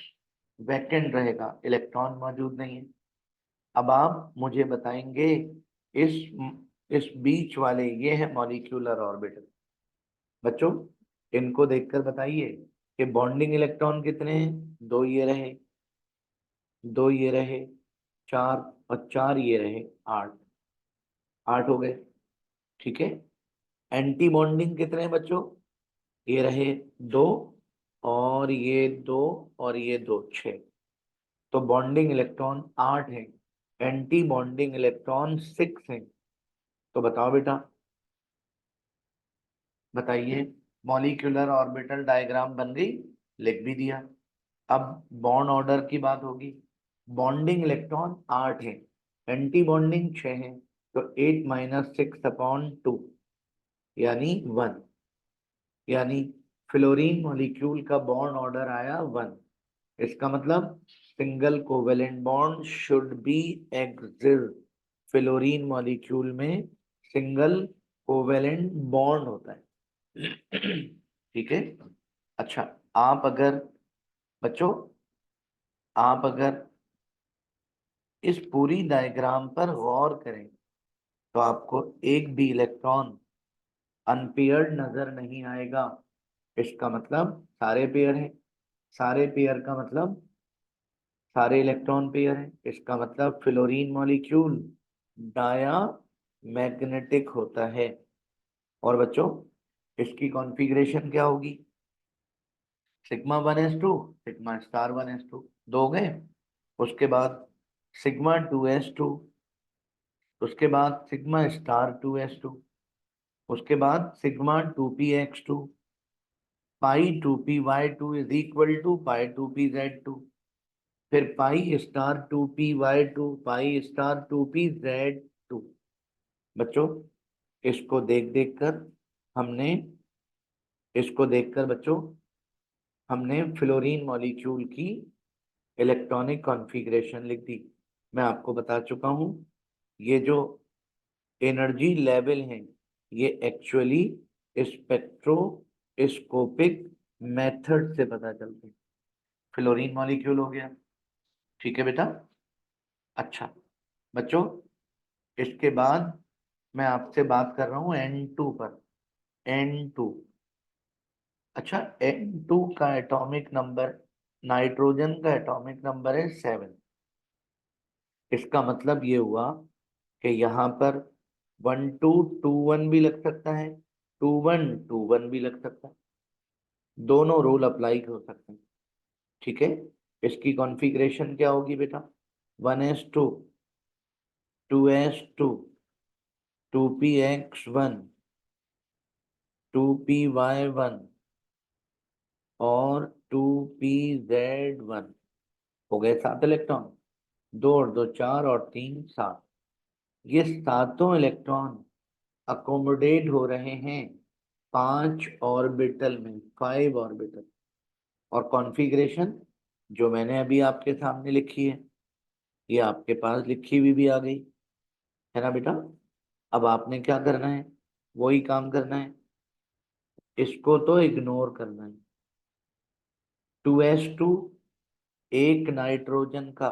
वैकेंट रहेगा, इलेक्ट्रॉन मौजूद नहीं है। अब आप मुझे बताएंगे इस इस बीच वाले, ये है मॉलिक्यूलर ऑर्बिटल। बच्चों इनको देखकर बताइए कि बॉन्डिंग इलेक्ट्रॉन कितने हैं? दो ये रहे, दो ये रहे, चार, और चार ये रहे, 8। 8 हो गए। ठीक है। एंटी बॉन्डिंग कितने हैं बच्चों? ये रहे दो, और ये दो, और ये दो, 6। तो बॉन्डिंग इलेक्ट्रॉन 8 है, एंटी बॉन्डिंग इलेक्ट्रॉन 6 है। तो बताओ बेटा, बताइए। मॉलिक्यूलर ऑर्बिटल डायग्राम बन गई, लिख भी दिया। अब बॉन्ड ऑर्डर की बात होगी। बॉन्डिंग इलेक्ट्रॉन 8 है, एंटी बॉन्डिंग 6 है, तो 8 - 6/2 यानी 1। यानी फ्लोरीन मॉलिक्यूल का बॉन्ड ऑर्डर आया 1। इसका मतलब single covalent bond should B exist. Fluorine molecule में सिंगल कोवेलेंट बॉन्ड होता है। ठीक है। अच्छा, आप अगर बच्चों, आप अगर इस पूरी डायग्राम पर गौर करें तो आपको एक भी इलेक्ट्रॉन अनपेयर्ड नजर नहीं आएगा। इसका मतलब सारे पेयर हैं। सारे पेयर का मतलब सारे इलेक्ट्रॉन पेयर हैं। इसका मतलब फ्लोरीन मॉलिक्यूल डाया मैग्नेटिक होता है। और बच्चों इसकी कॉन्फ़िगरेशन क्या होगी? Sigma 1s2, sigma star 1s2, दो हो गए। उसके बाद सिग्मा 2s2, उसके बाद सिग्मा स्टार 2s2, उसके बाद sigma 2p(x2), pi 2p(y2) is equal to pi 2p(z2), फिर pi star 2p(y2), pi star 2p(z2). बच्चों इसको देख देख कर हमने, इसको देखकर बच्चों हमने फ्लोरीन मॉलिक्यूल की इलेक्ट्रॉनिक कॉन्फ़िगरेशन लिख दी। मैं आपको बता चुका हूं, ये जो एनर्जी लेवल हैं ये एक्चुअली स्पेक्ट्रोस्कोपिक मेथड से पता चलते हैं। फ्लोरीन मॉलिक्यूल हो गया। ठीक है बेटा। अच्छा बच्चों, इसके बाद मैं आपसे बात कर रहा हूँ N2 पर। N2, अच्छा N2 का एटॉमिक नंबर, नाइट्रोजन का एटॉमिक नंबर है 7। इसका मतलब ये हुआ कि यहाँ पर 1221 भी लग सकता है, 2121 भी लग सकता है। दोनों रूल अप्लाई हो सकते हैं। ठीक है, इसकी कॉन्फ़िगरेशन क्या होगी बेटा? 1s2, 2s2, 2px1, 2py1 और 2pz1। हो गए 7 इलेक्ट्रॉन। 2 और 2 4 और 3 7। ये सातों इलेक्ट्रॉन अकोमोडेट हो रहे हैं 5 ऑर्बिटल में, 5 ऑर्बिटल। और कॉन्फ़िगरेशन जो मैंने अभी आपके सामने लिखी है, ये आपके पास लिखी हुई भी आ गई है ना बेटा? अब आपने क्या करना है? वही काम करना है, इसको तो इग्नोर करना है। 2s2 एक नाइट्रोजन का,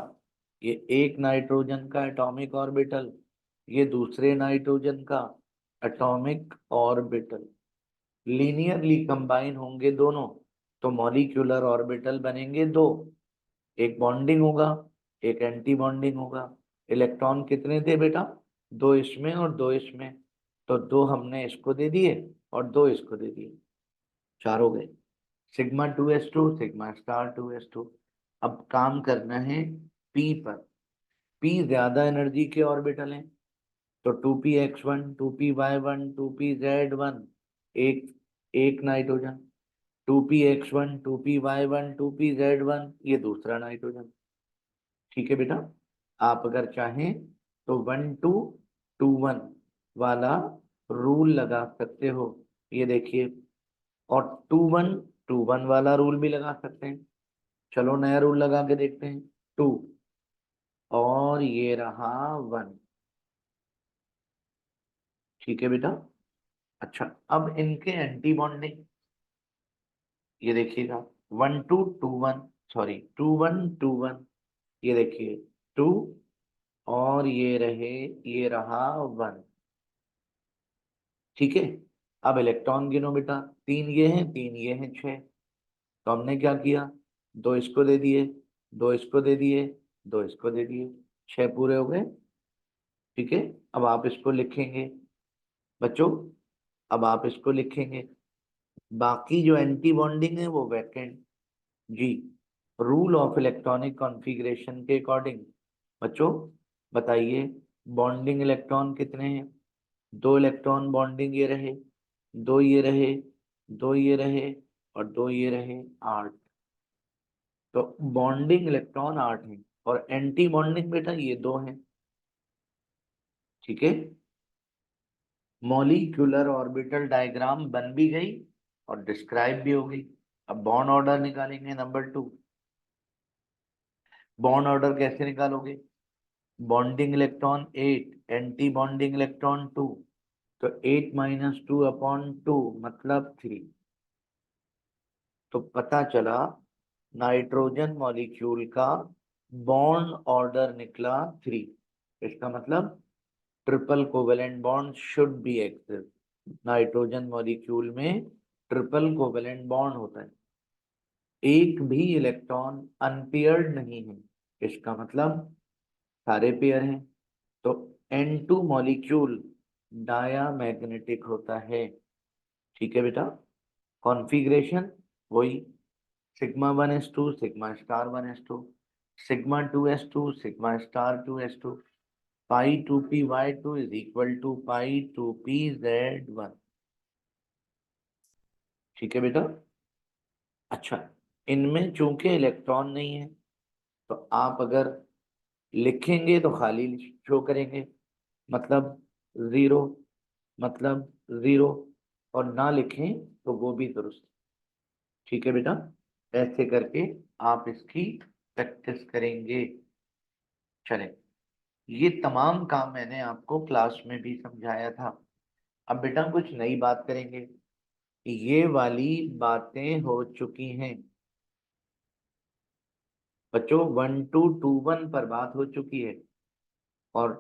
ये एक नाइट्रोजन का एटॉमिक ऑर्बिटल, ये दूसरे नाइट्रोजन का एटॉमिक ऑर्बिटल, लीनियरली कंबाइन होंगे दोनों, तो मॉलिक्यूलर ऑर्बिटल बनेंगे दो। एक बॉन्डिंग होगा, एक एंटी बॉन्डिंग होगा। इलेक्ट्रॉन कितने थे बेटा? दो इसमें और दो इसमें, तो दो हमने इसको दे दिए और दो इसको दे दिए, चार हो गए। σ2s2, σ*2s2। अब काम करना है पी पर। पी ज्यादा एनर्जी के ऑर्बिटल हैं, तो 2px1, 2py1, 2pz1, एक एक नाइट्रोजन। 2px1, 2py1, 2pz1, ये दूसरा नाइट्रोजन। ठीक है बेटा, आप अगर चाहें तो 1 2 2 1 वाला रूल लगा सकते हो, ये देखिए। और 2 1 2 1 वाला रूल भी लगा सकते हैं। चलो नया रूल लगा के देखते हैं। 2 और ये रहा 1। ठीक है बेटा। अच्छा, अब इनके एंटी बॉन्डिंग ये देखिएगा। 1 2 2 1, सॉरी 2 1 2 1, ये देखिए 2 और ये रहा 1। ठीक है, अब इलेक्ट्रॉन गिनो बेटा। तीन ये हैं, तीन ये हैं, 6। तो हमने क्या किया? दो इसको दे दिए, दो इसको दे दिए, दो इसको दे दिए, 6 पूरे हो गए। ठीक है, अब आप इसको लिखेंगे बच्चों, अब आप इसको लिखेंगे। बाकी जो एंटी बॉन्डिंग है वो वैकेंट। जी, रूल ऑफ इलेक्ट्रॉनिक कॉन्फ़िगरेशन के अकॉर्डिंग बच्चों बताइए, बॉन्डिंग इलेक्ट्रॉन कितने हैं? दो इलेक्ट्रॉन बॉन्डिंग ये रहे, दो ये रहे, दो ये रहे और दो ये रहे, 8। तो बॉन्डिंग इलेक्ट्रॉन 8 हैं और एंटी बॉन्डिंग बेटा ये दो हैं। ठीक है, मॉलिक्यूलर ऑर्बिटल डायग्राम बन भी गई और डिस्क्राइब भी हो गई। अब बॉन्ड ऑर्डर निकालेंगे नंबर 2। बॉन्ड ऑर्डर कैसे निकालोगे? Bonding electron 8, anti bonding electron 2, तो 8 - 2/2 मतलब 3। तो पता चला नाइट्रोजन मॉलिक्यूल का बॉन्ड ऑर्डर निकला 3। इसका मतलब triple covalent bond should be exist. Nitrogen molecule में ट्रिपल कोवेलेंट बॉन्ड होता है, एक भी इलेक्ट्रॉन अनपेयर्ड नहीं है, इसका मतलब सारे पेयर हैं। तो N2 मॉलिक्यूल डायामैग्नेटिक होता है। ठीक है बेटा, कॉन्फ़िगरेशन वही, σ1s2, σ*1s2, σ2s2, σ*2s2, π2py2 is equal to π2pz1। ठीक है बेटा। अच्छा, इनमें चूंकि इलेक्ट्रॉन नहीं है, तो आप अगर लिखेंगे तो खाली शो करेंगे, मतलब जीरो, मतलब जीरो, और ना लिखें तो वो भी दुरुस्त। ठीक है बेटा, ऐसे करके आप इसकी प्रैक्टिस करेंगे। चले, ये तमाम काम मैंने आपको क्लास में भी समझाया था। अब बेटा कुछ नई बात करेंगे। ये वाली बातें हो चुकी हैं बच्चों, 1 2 2 1 पर बात हो चुकी है। और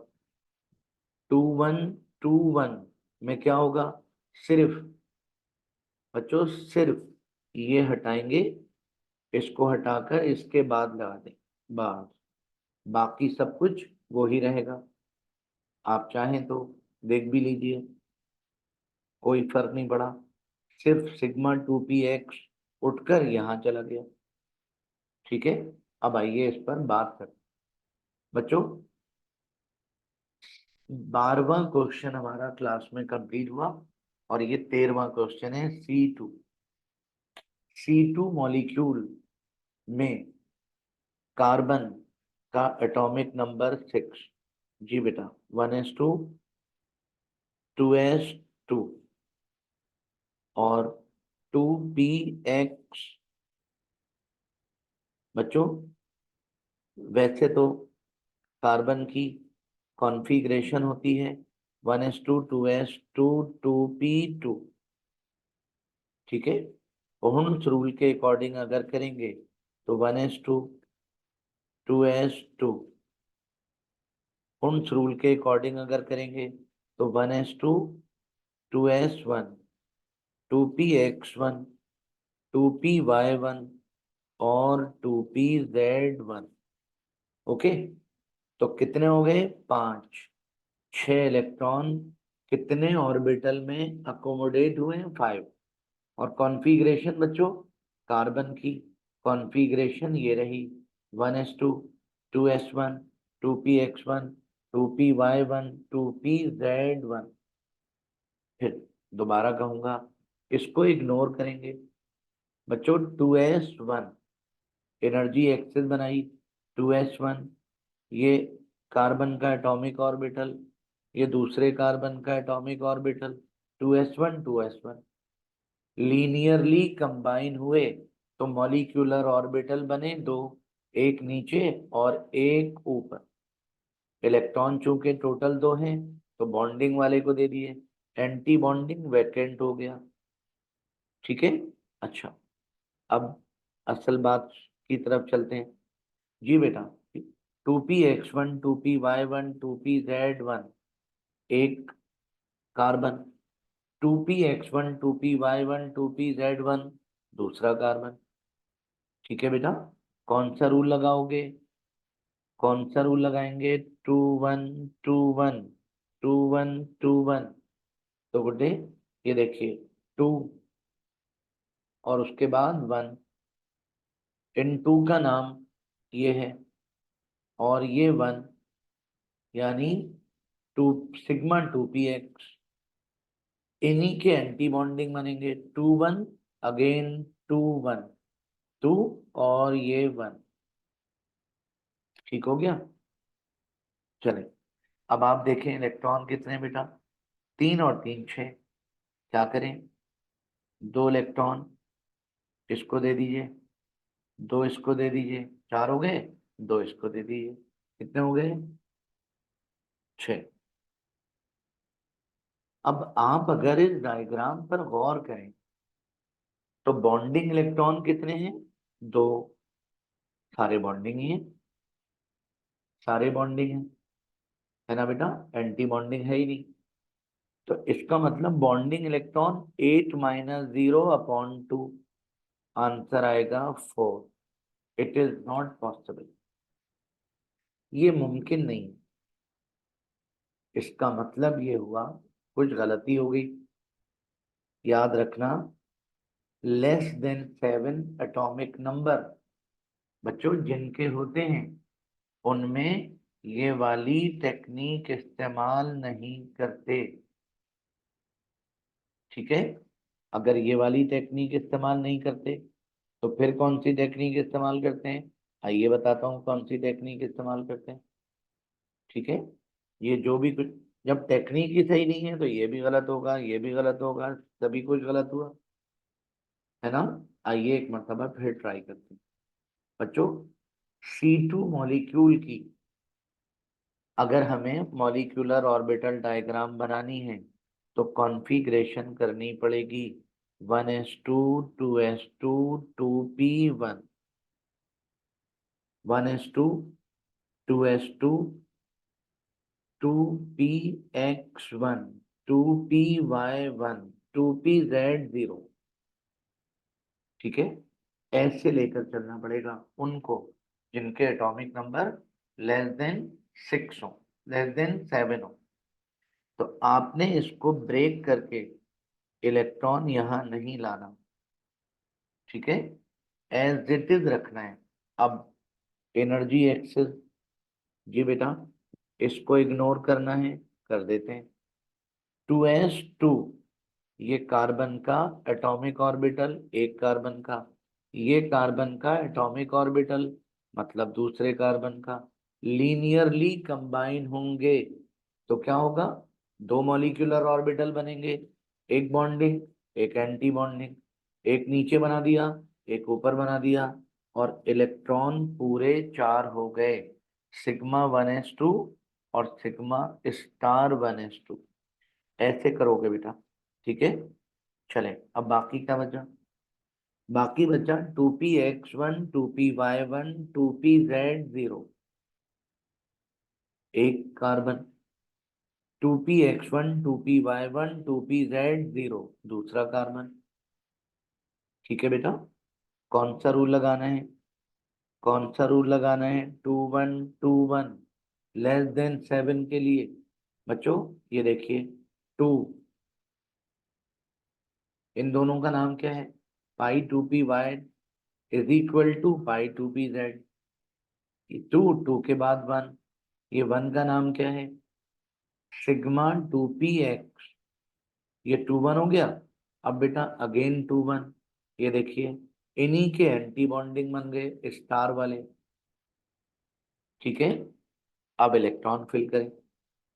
2 1 2 1 में क्या होगा? सिर्फ बच्चों, सिर्फ ये हटाएंगे, इसको हटाकर इसके बाद लगा दें, बस। बाकी सब कुछ वो ही रहेगा। आप चाहें तो देख भी लीजिए, कोई फर्क नहीं पड़ा। सिर्फ σ2px उठकर यहाँ चला गया। ठीक है, अब आइए इस पर बात करें बच्चों। 12वां क्वेश्चन हमारा क्लास में कंप्लीट हुआ और ये 13वां क्वेश्चन है C2। C2 मॉलिक्यूल में कार्बन का एटॉमिक नंबर 6। जी बेटा, 1s2, 2s2 और 2px। बच्चों वैसे तो कार्बन की कॉन्फ़िगरेशन होती है 1s2, 2s2, 2p2। ठीक है, ओहम्स रूल के अकॉर्डिंग अगर करेंगे तो 1s2, 2s2। ओहम्स रूल के अकॉर्डिंग अगर करेंगे तो 1s2, 2s1, 2px1, 2py1 और 2pz1। ओके, तो कितने हो गए? 5। 6 इलेक्ट्रॉन कितने ऑर्बिटल में अकोमोडेट हुए हैं? 5। और कॉन्फ़िगरेशन बच्चों, कार्बन की कॉन्फ़िगरेशन ये रही 1s2, 2s1, 2px1, 2py1, 2pz1। फिर दोबारा कहूंगा, इसको इग्नोर करेंगे बच्चों। 2s1 एनर्जी एक्सेस बनाई, 2s1 ये कार्बन का एटॉमिक ऑर्बिटल, ये दूसरे कार्बन का atomic orbital, 2s1, 2s1 linearly combine हुए तो मॉलिक्यूलर ऑर्बिटल बने दो, एक नीचे और एक ऊपर। इलेक्ट्रॉन चूंकि टोटल 2 हैं तो बॉन्डिंग वाले को दे दिए, एंटी बॉन्डिंग वैकेंट हो गया। ठीक है, अच्छा अब असल बात की तरफ चलते हैं। जी बेटा, 2px1, 2py1, 2pz1 एक कार्बन, 2px1, 2py1, 2pz1 दूसरा कार्बन। ठीक है बेटा, कौन सा रूल लगाओगे? कौन सा रूल लगाएंगे? 2 1 2 1, 2 1 2 1। तो गुड्डे ये देखिए 2 और उसके बाद 1, इन 2 का नाम ये है और ये 1, यानी 2 सिग्मा 2px। इन्हीं के एंटी बॉन्डिंग बनेंगे 2 1 अगेन 2 1, 2 और ये 1। ठीक हो गया, चले अब आप देखें इलेक्ट्रॉन कितने बेटा? 3 और 3 6। क्या करें? 2 इलेक्ट्रॉन इसको दे दीजिए, 2 इसको दे दीजिए, 4 हो गए। 2 इसको दे दीजिए, कितने हो गए? 6। अब आप अगर इस डायग्राम पर गौर करें तो बॉन्डिंग इलेक्ट्रॉन कितने हैं? 2। सारे बॉन्डिंग ही हैं, सारे बॉन्डिंग हैं, है ना बेटा? एंटी बॉन्डिंग है ही नहीं। तो इसका मतलब बॉन्डिंग इलेक्ट्रॉन 8 - 0/2। आंसर आएगा 4। इट इज नॉट पॉसिबल, ये मुमकिन नहीं। इसका मतलब ये हुआ कुछ गलती हो गई। याद रखना, <<7 एटॉमिक नंबर बच्चों जिनके होते हैं उनमें ये वाली टेक्निक इस्तेमाल नहीं करते। ठीक है, अगर ये वाली टेक्निक इस्तेमाल नहीं करते तो फिर कौन सी टेक्निक इस्तेमाल करते हैं? आइए बताता हूँ कौन सी टेक्निक इस्तेमाल करते हैं। ठीक है, ये जो भी कुछ, जब टेक्निक ही सही नहीं है तो ये भी गलत होगा, ये भी गलत होगा, सभी कुछ गलत हुआ, है ना? आइए एक मरतबा फिर ट्राई करते हैं बच्चों। C2 मॉलिक्यूल की अगर हमें मॉलिक्यूलर ऑर्बिटल डायग्राम बनानी है तो कॉन्फ़िगरेशन करनी पड़ेगी 1s2, 2s2, 2p1, 1s2, 2s2, 2px1, 2py1, 2pz0। ठीक है, ऐसे लेकर चलना पड़ेगा उनको जिनके एटॉमिक नंबर <<6 हो, <<7 हो। तो आपने इसको ब्रेक करके इलेक्ट्रॉन यहां नहीं लाना। ठीक है, एज इट इज रखना है। अब एनर्जी एक्सेस, जी बेटा, इसको इग्नोर करना है, कर देते हैं। 2s2, ये कार्बन का एटॉमिक ऑर्बिटल, एक कार्बन का, ये कार्बन का एटॉमिक ऑर्बिटल, मतलब दूसरे कार्बन का, लीनियरली कंबाइन होंगे तो क्या होगा, दो मॉलिक्यूलर ऑर्बिटल बनेंगे, एक बॉन्डिंग, एक एंटी बॉन्डिंग, एक नीचे बना दिया, एक ऊपर बना दिया, और इलेक्ट्रॉन पूरे चार हो गए, σ1s2 और σ*1s2। ऐसे करोगे बेटा, ठीक है। चले, अब बाकी क्या बचा, बाकी बचा 2p(x1), 2p(y1), 2p(z0), एक कार्बन, 2p(x1), 2p(y1), 2p(z0), दूसरा कार्बन। ठीक है बेटा, कौन सा रूल लगाना है, कौन सा रूल लगाना है, 2 1 2 1 < 7 के लिए। बच्चों ये देखिए, 2, इन दोनों का नाम क्या है, π2py = π2pz। 2 के बाद 1, ये 1 का नाम क्या है, σ2px, ये 2 1 हो गया। अब बेटा अगेन 2 1, ये देखिए, इन्हीं के एंटी बॉन्डिंग बन गए स्टार वाले। ठीक है, अब इलेक्ट्रॉन फिल करें।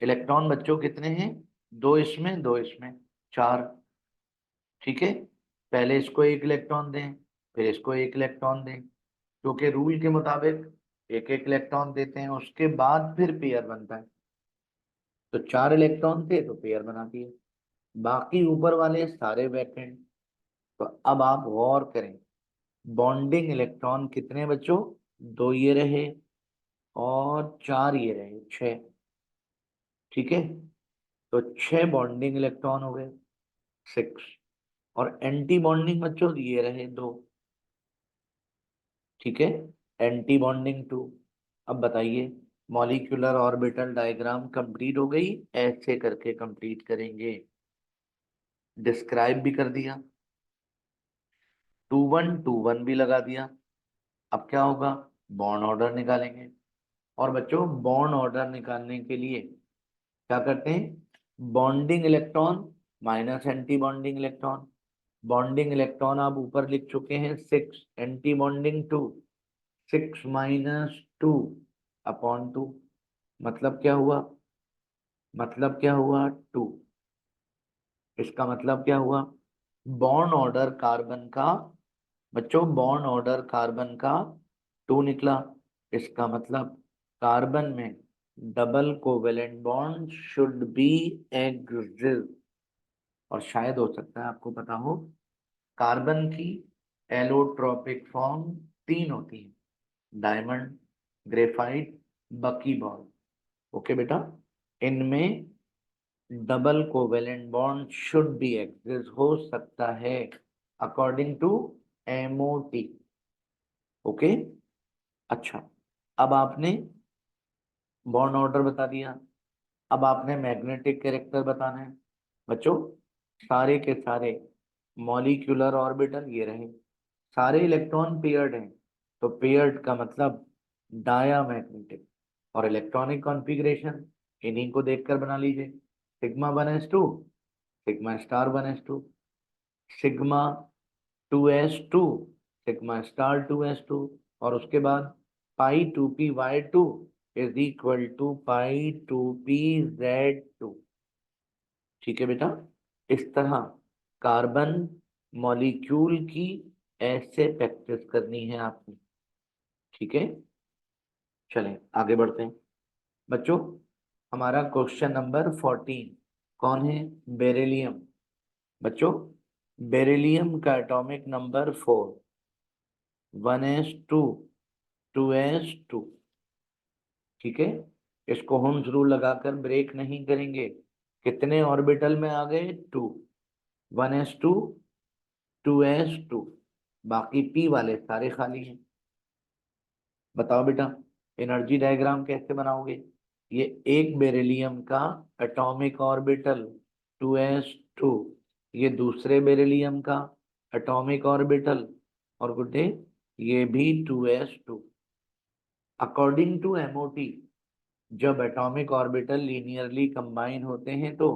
इलेक्ट्रॉन बच्चों कितने हैं, दो इसमें, दो इसमें, चार। ठीक है, पहले इसको एक इलेक्ट्रॉन दें, फिर इसको एक इलेक्ट्रॉन दें, क्योंकि रूल के मुताबिक एक एक इलेक्ट्रॉन देते हैं, उसके बाद फिर पेयर बनता है। तो चार इलेक्ट्रॉन थे तो पेयर बना दिए, बाकी ऊपर वाले सारे वैकेंट। तो अब आप गौर करें, बॉन्डिंग इलेक्ट्रॉन कितने बच्चों, दो ये रहे और चार ये रहे, छह। ठीक है, तो छह बॉन्डिंग इलेक्ट्रॉन हो गए, 6। और एंटी बॉन्डिंग बच्चों ये रहे दो। ठीक है, एंटी बॉन्डिंग 2। अब बताइए, मॉलिक्यूलर ऑर्बिटल डायग्राम कंप्लीट हो गई, ऐसे करके कंप्लीट करेंगे। डिस्क्राइब भी कर दिया, 2 1 2 1 भी लगा दिया। अब क्या होगा, बॉन्ड ऑर्डर निकालेंगे। और बच्चों बॉन्ड ऑर्डर निकालने के लिए क्या करते हैं, bonding electron minus anti bonding electron. Bonding electron आप ऊपर लिख चुके हैं 6, एंटी बॉन्डिंग 2, 6 - 2/2। मतलब क्या हुआ, मतलब क्या हुआ, 2। इसका मतलब क्या हुआ, बॉन्ड ऑर्डर कार्बन का, बच्चों बॉन्ड ऑर्डर कार्बन का 2 निकला। इसका मतलब कार्बन में double covalent bond should be exist. और शायद हो सकता है आपको पता हो, कार्बन की एलोट्रोपिक फॉर्म 3 होती है, डायमंड, ग्रेफाइट, बकीबॉल। ओके बेटा, इनमें double covalent bond should be exist, हो सकता है, अकॉर्डिंग टू एमओटी। ओके, अच्छा, अब आपने बॉन्ड ऑर्डर बता दिया, अब आपने मैग्नेटिक कैरेक्टर बताना है। बच्चों सारे के सारे मॉलिक्यूलर ऑर्बिटल ये रहे, सारे इलेक्ट्रॉन पेयर्ड हैं, तो पेयर्ड का मतलब डायामैग्नेटिक। और इलेक्ट्रॉनिक कॉन्फ़िगरेशन इन्हीं को देखकर बना लीजिए, σ1s2, σ*1s2, σ2s2, σ*2s2, और उसके बाद π2py2 = π2pz2। ठीक है बेटा, इस तरह कार्बन मॉलिक्यूल की ऐसे प्रैक्टिस करनी है आपको। ठीक है, चलें आगे बढ़ते हैं। बच्चों हमारा क्वेश्चन नंबर 14 कौन है, बेरिलियम। बच्चों बेरिलियम का एटॉमिक नंबर 4, 1s2, 2s2। ठीक है, इसको होम्स रूल लगाकर ब्रेक नहीं करेंगे। कितने ऑर्बिटल में आ गए, 2, 1s2, 2s2, बाकी p वाले सारे खाली हैं। बताओ बेटा, एनर्जी डायग्राम कैसे बनाओगे, ये एक बेरिलियम का एटॉमिक ऑर्बिटल 2s2, ये दूसरे बेरिलियम का एटॉमिक ऑर्बिटल और गुड डे, ये भी 2s2। अकॉर्डिंग टू एमओटी, जब एटॉमिक ऑर्बिटल लीनियरली कंबाइन होते हैं तो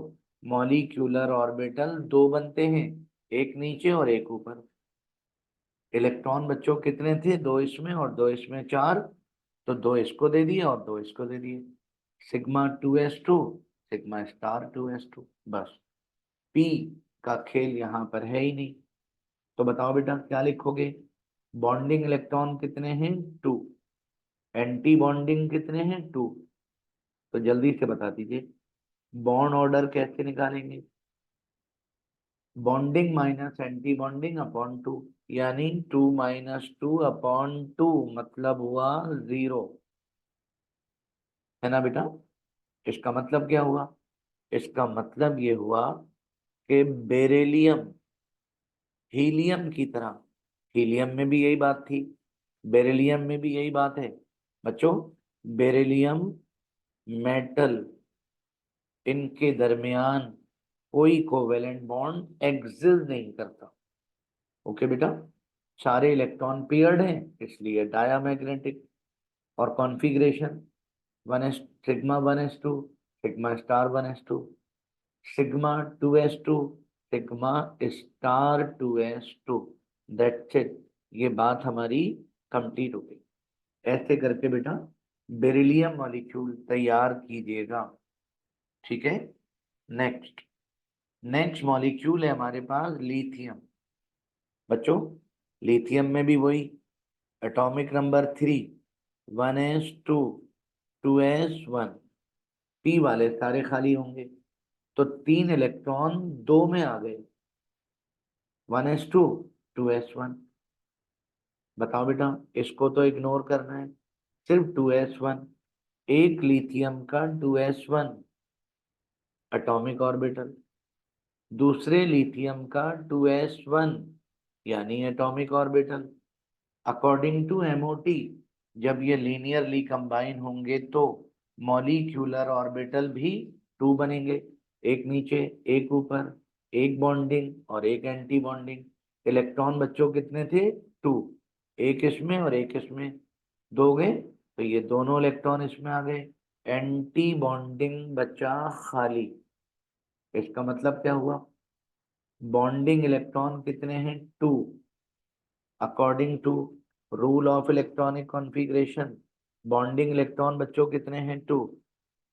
मॉलिक्यूलर ऑर्बिटल दो बनते हैं, एक नीचे और एक ऊपर। इलेक्ट्रॉन बच्चों कितने थे, दो इसमें और दो इसमें, चार। तो दो इसको दे दिए और दो इसको दे दिए, sigma 2s2, sigma star 2s2। बस पी का खेल यहाँ पर है ही नहीं। तो बताओ बेटा क्या लिखोगे? बॉन्डिंग इलेक्ट्रॉन कितने हैं, टू। एंटी बॉन्डिंग कितने हैं, टू। तो जल्दी से बता दीजिए बॉन्ड ऑर्डर कैसे निकालेंगे? Bonding minus anti bonding upon two, यानी 2 - 2 अपॉन 2 मतलब हुआ 0, है ना बेटा? इसका मतलब क्या हुआ? इसका मतलब ये हुआ कि बेरिलियम हीलियम की तरह, हीलियम में भी यही बात थी, बेरिलियम में भी यही बात है बच्चों। बेरिलियम मेटल, इनके दरमियान कोई कोवेलेंट बॉन्ड एग्जिस्ट नहीं करता। ओके बेटा, सारे इलेक्ट्रॉन पेयर्ड हैं इसलिए डायामैग्नेटिक। और configuration 1s, sigma 1s2, sigma star 1s2, sigma 2s2, sigma star 2s2। That's it, ये बात हमारी कंप्लीट हो गई। ऐसे करके बेटा बेरिलियम मॉलिक्यूल तैयार कीजिएगा, ठीक है? नेक्स्ट, नेक्स्ट मॉलिक्यूल है हमारे पास लिथियम। बच्चों लिथियम में भी वही, atomic number 3, 1s2, 2s1। P वाले सारे खाली होंगे, तो तीन इलेक्ट्रॉन दो में आ गए, 1s2, 2s1। बताओ बेटा, इसको तो इग्नोर करना है, सिर्फ 2s1। एक लिथियम का 2s1 एटॉमिक ऑर्बिटल, दूसरे लिथियम का 2s1 यानी atomic orbital. According to MOT, जब ये लीनियरली कंबाइन होंगे तो मॉलिक्यूलर ऑर्बिटल भी टू बनेंगे, एक नीचे एक ऊपर, एक बॉन्डिंग और एक एंटी बॉन्डिंग। इलेक्ट्रॉन बच्चों कितने थे, टू, एक इसमें और एक इसमें, दो गए तो ये दोनों इलेक्ट्रॉन इसमें आ गए, एंटी बॉन्डिंग बचा खाली। इसका मतलब क्या हुआ? बॉन्डिंग इलेक्ट्रॉन कितने हैं, two. According to rule of electronic configuration, bonding electron बच्चों कितने हैं, टू।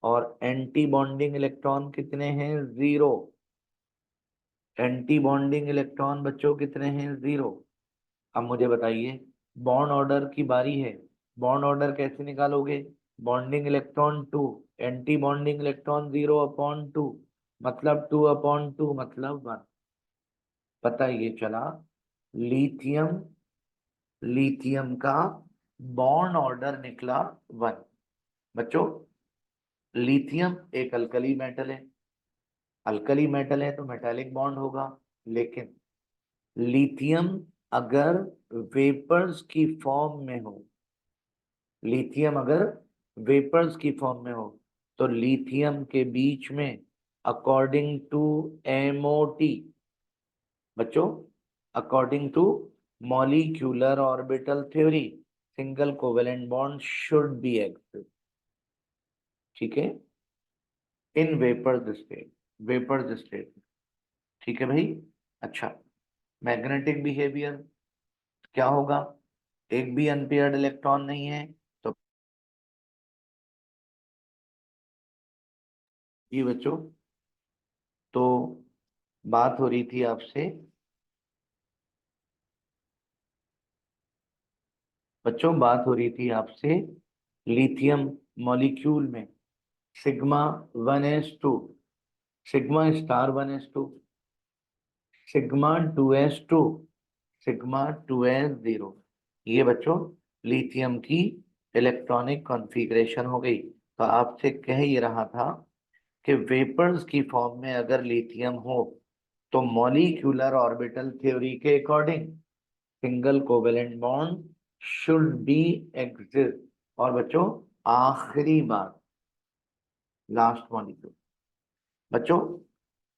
और एंटी बॉन्डिंग इलेक्ट्रॉन कितने हैं, 0। एंटी बॉन्डिंग इलेक्ट्रॉन बच्चों कितने हैं, 0। अब मुझे बताइए, बॉन्ड ऑर्डर की बारी है, बॉन्ड ऑर्डर कैसे निकालोगे? Bonding electron two, anti bonding electron 0/2, मतलब 2/2 मतलब 1। पता ये चला लिथियम, लिथियम का बॉन्ड ऑर्डर निकला 1। बच्चों लिथियम एक अल्कली मेटल है, अल्कली मेटल है तो मेटालिक बॉन्ड होगा, लेकिन लिथियम अगर वेपर्स की फॉर्म में हो, लिथियम अगर वेपर्स की फॉर्म में हो तो लिथियम के बीच में अकॉर्डिंग टू एमओटी, बच्चों according to molecular orbital theory, single covalent bond should be exist, ठीक है, in vapours state, vapours state, ठीक है भाई? अच्छा, मैग्नेटिक बिहेवियर क्या होगा? एक भी अनपेयर्ड इलेक्ट्रॉन नहीं है तो ये बच्चों, तो बात हो रही थी आपसे, बच्चों बात हो रही थी आपसे लिथियम मॉलिक्यूल में sigma 1s2, sigma star 1s2, sigma 2s2, sigma 2s0। ये बच्चों लिथियम की इलेक्ट्रॉनिक कॉन्फ़िगरेशन हो गई। तो आपसे कह ही रहा था कि वेपर्स की फॉर्म में अगर लिथियम हो तो मॉलिक्यूलर ऑर्बिटल थ्योरी के according single covalent bond should be exist. और बच्चों आखिरी बात, लास्ट मॉलिक्यूल बच्चों,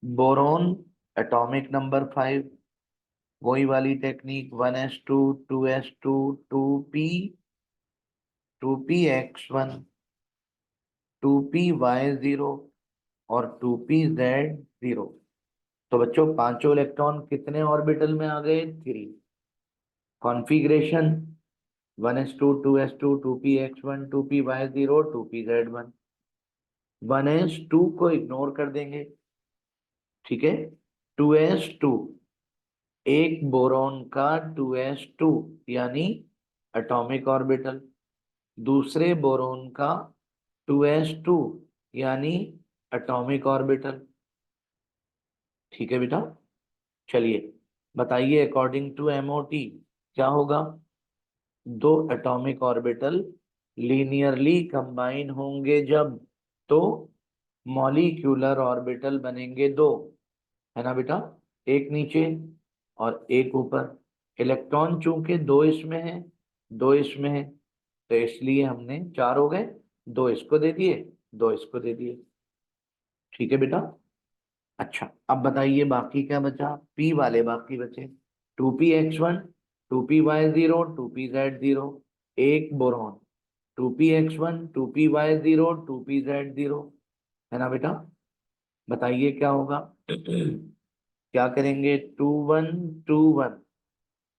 बोरोन एटॉमिक नंबर 5, वही वाली technique 1s2 2s2 2p x1 2py0 और 2pz0। तो बच्चों पांचों इलेक्ट्रॉन कितने ऑर्बिटल में आ गए? 3। Configuration 1s2 2s2 2px1 2py0 2pz1। 1s2 को इग्नोर कर देंगे, ठीक है। 2s2 एक बोरॉन का 2s2 यानी एटॉमिक ऑर्बिटल, दूसरे बोरॉन का 2s2 यानी एटॉमिक ऑर्बिटल, ठीक है बेटा। चलिए बताइए अकॉर्डिंग टू एमओटी क्या होगा? दो एटॉमिक ऑर्बिटल लीनियरली कंबाइन होंगे जब, तो मॉलिक्यूलर ऑर्बिटल बनेंगे दो, है ना बेटा। एक नीचे और एक ऊपर। इलेक्ट्रॉन चूंकि दो इसमें है, दो इसमें है, तो इसलिए हमने चार हो गए। दो इसको दे दिए, दो इसको दे दिए, ठीक है बेटा। अच्छा अब बताइए बाकी क्या बचा? पी वाले बाकी बचे। 2px1 2py0 2pz0। एक बोरॉन 2px1 2py0 2pz0, है ना बेटा। बताइए क्या होगा? क्या करेंगे? 2 1 2 1।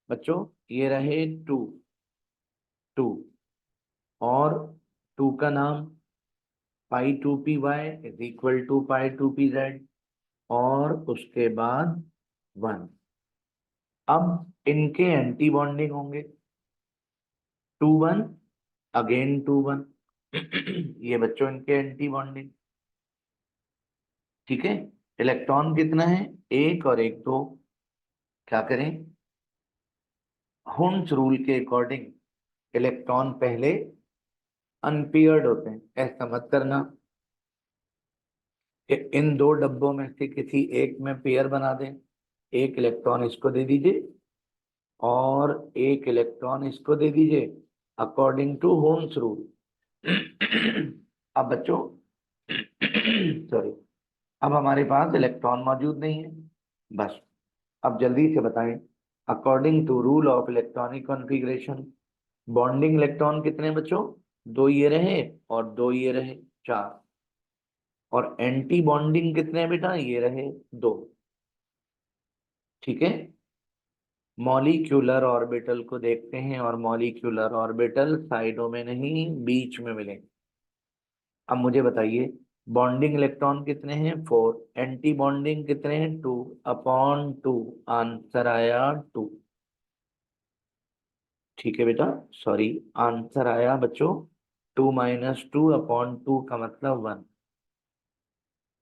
बच्चों ये रहे 2 2, और 2 का नाम π2py = π2pz, और उसके बाद 1। अब इनके एंटी बॉन्डिंग होंगे। 2 1 अगेन 2 1। ये बच्चों इनके एंटी बॉन्डिंग, ठीक है। इलेक्ट्रॉन कितना है? एक और एक दो। क्या करें? हुंस रूल के अकॉर्डिंग इलेक्ट्रॉन पहले अनपेयर्ड होते हैं। ऐसा मत करना कि इन दो डब्बों में से किसी एक में पेयर बना दें। एक इलेक्ट्रॉन इसको दे दीजिए और एक इलेक्ट्रॉन इसको दे दीजिए अकॉर्डिंग टू होम्स रूल। अब बच्चों सॉरी, अब हमारे पास इलेक्ट्रॉन मौजूद नहीं है। बस अब जल्दी से बताएं according to rule of electronic configuration bonding electron कितने बच्चों? दो ये रहे और दो ये रहे, चार। और एंटी बॉन्डिंग कितने बेटा? ये रहे दो, ठीक है। मॉलिक्यूलर ऑर्बिटल को देखते हैं, और मॉलिक्यूलर ऑर्बिटल साइडों में नहीं बीच में मिलेंगे। अब मुझे बताइए बॉन्डिंग इलेक्ट्रॉन कितने हैं? 4। एंटी बॉन्डिंग कितने हैं? 2/2। आंसर आया 2, ठीक है बेटा। सॉरी, आंसर आया बच्चों 2 - 2/2 का मतलब 1।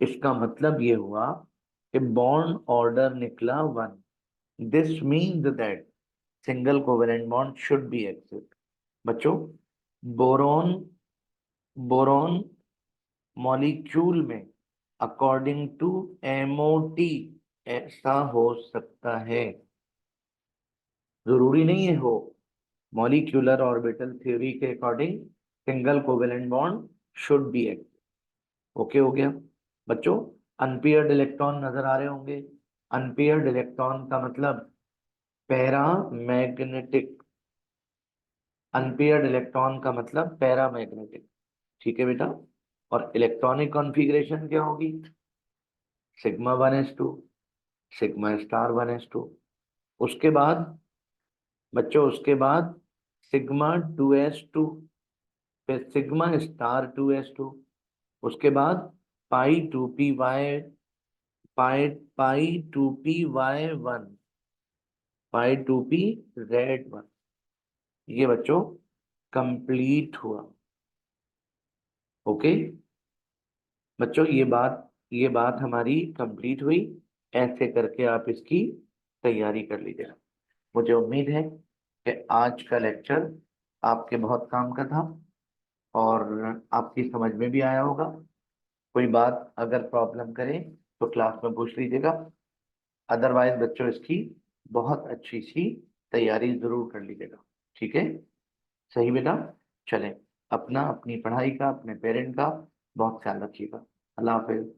इसका मतलब ये हुआ कि बॉन्ड ऑर्डर निकला 1। This means that single covalent bond should be except. बच्चों बोरॉन बोरॉन मॉलिक्यूल में अकॉर्डिंग टू एमओटी ऐसा हो सकता है, जरूरी नहीं है हो। मॉलिक्यूलर ऑर्बिटल थ्योरी के according single covalent bond should be except. Okay हो गया बच्चों। अनपेयर्ड इलेक्ट्रॉन नजर आ रहे होंगे। अनपेयर्ड इलेक्ट्रॉन का मतलब पैरा मैग्नेटिक। अनपेयर्ड इलेक्ट्रॉन का मतलब पैरा मैग्नेटिक, ठीक है बेटा। और इलेक्ट्रॉनिक कॉन्फ़िगरेशन क्या होगी? σ1s2 σ*1s2। उसके बाद बच्चों उसके बाद σ2s2, फिर σ*2s2। उसके बाद π2py π2py1 π2pz1। ये बच्चों कंप्लीट हुआ। ओके बच्चों ये बात हमारी कंप्लीट हुई। ऐसे करके आप इसकी तैयारी कर लीजिएगा। मुझे उम्मीद है कि आज का लेक्चर आपके बहुत काम का था और आपकी समझ में भी आया होगा। कोई बात अगर प्रॉब्लम करे तो क्लास में पूछ लीजिएगा। अदरवाइज बच्चों इसकी बहुत अच्छी सी तैयारी जरूर कर लीजिएगा, ठीक है। सही बेटा। चलें, अपना अपनी पढ़ाई का अपने पेरेंट का बहुत ख्याल रखिएगा। अल्लाह हाफिज।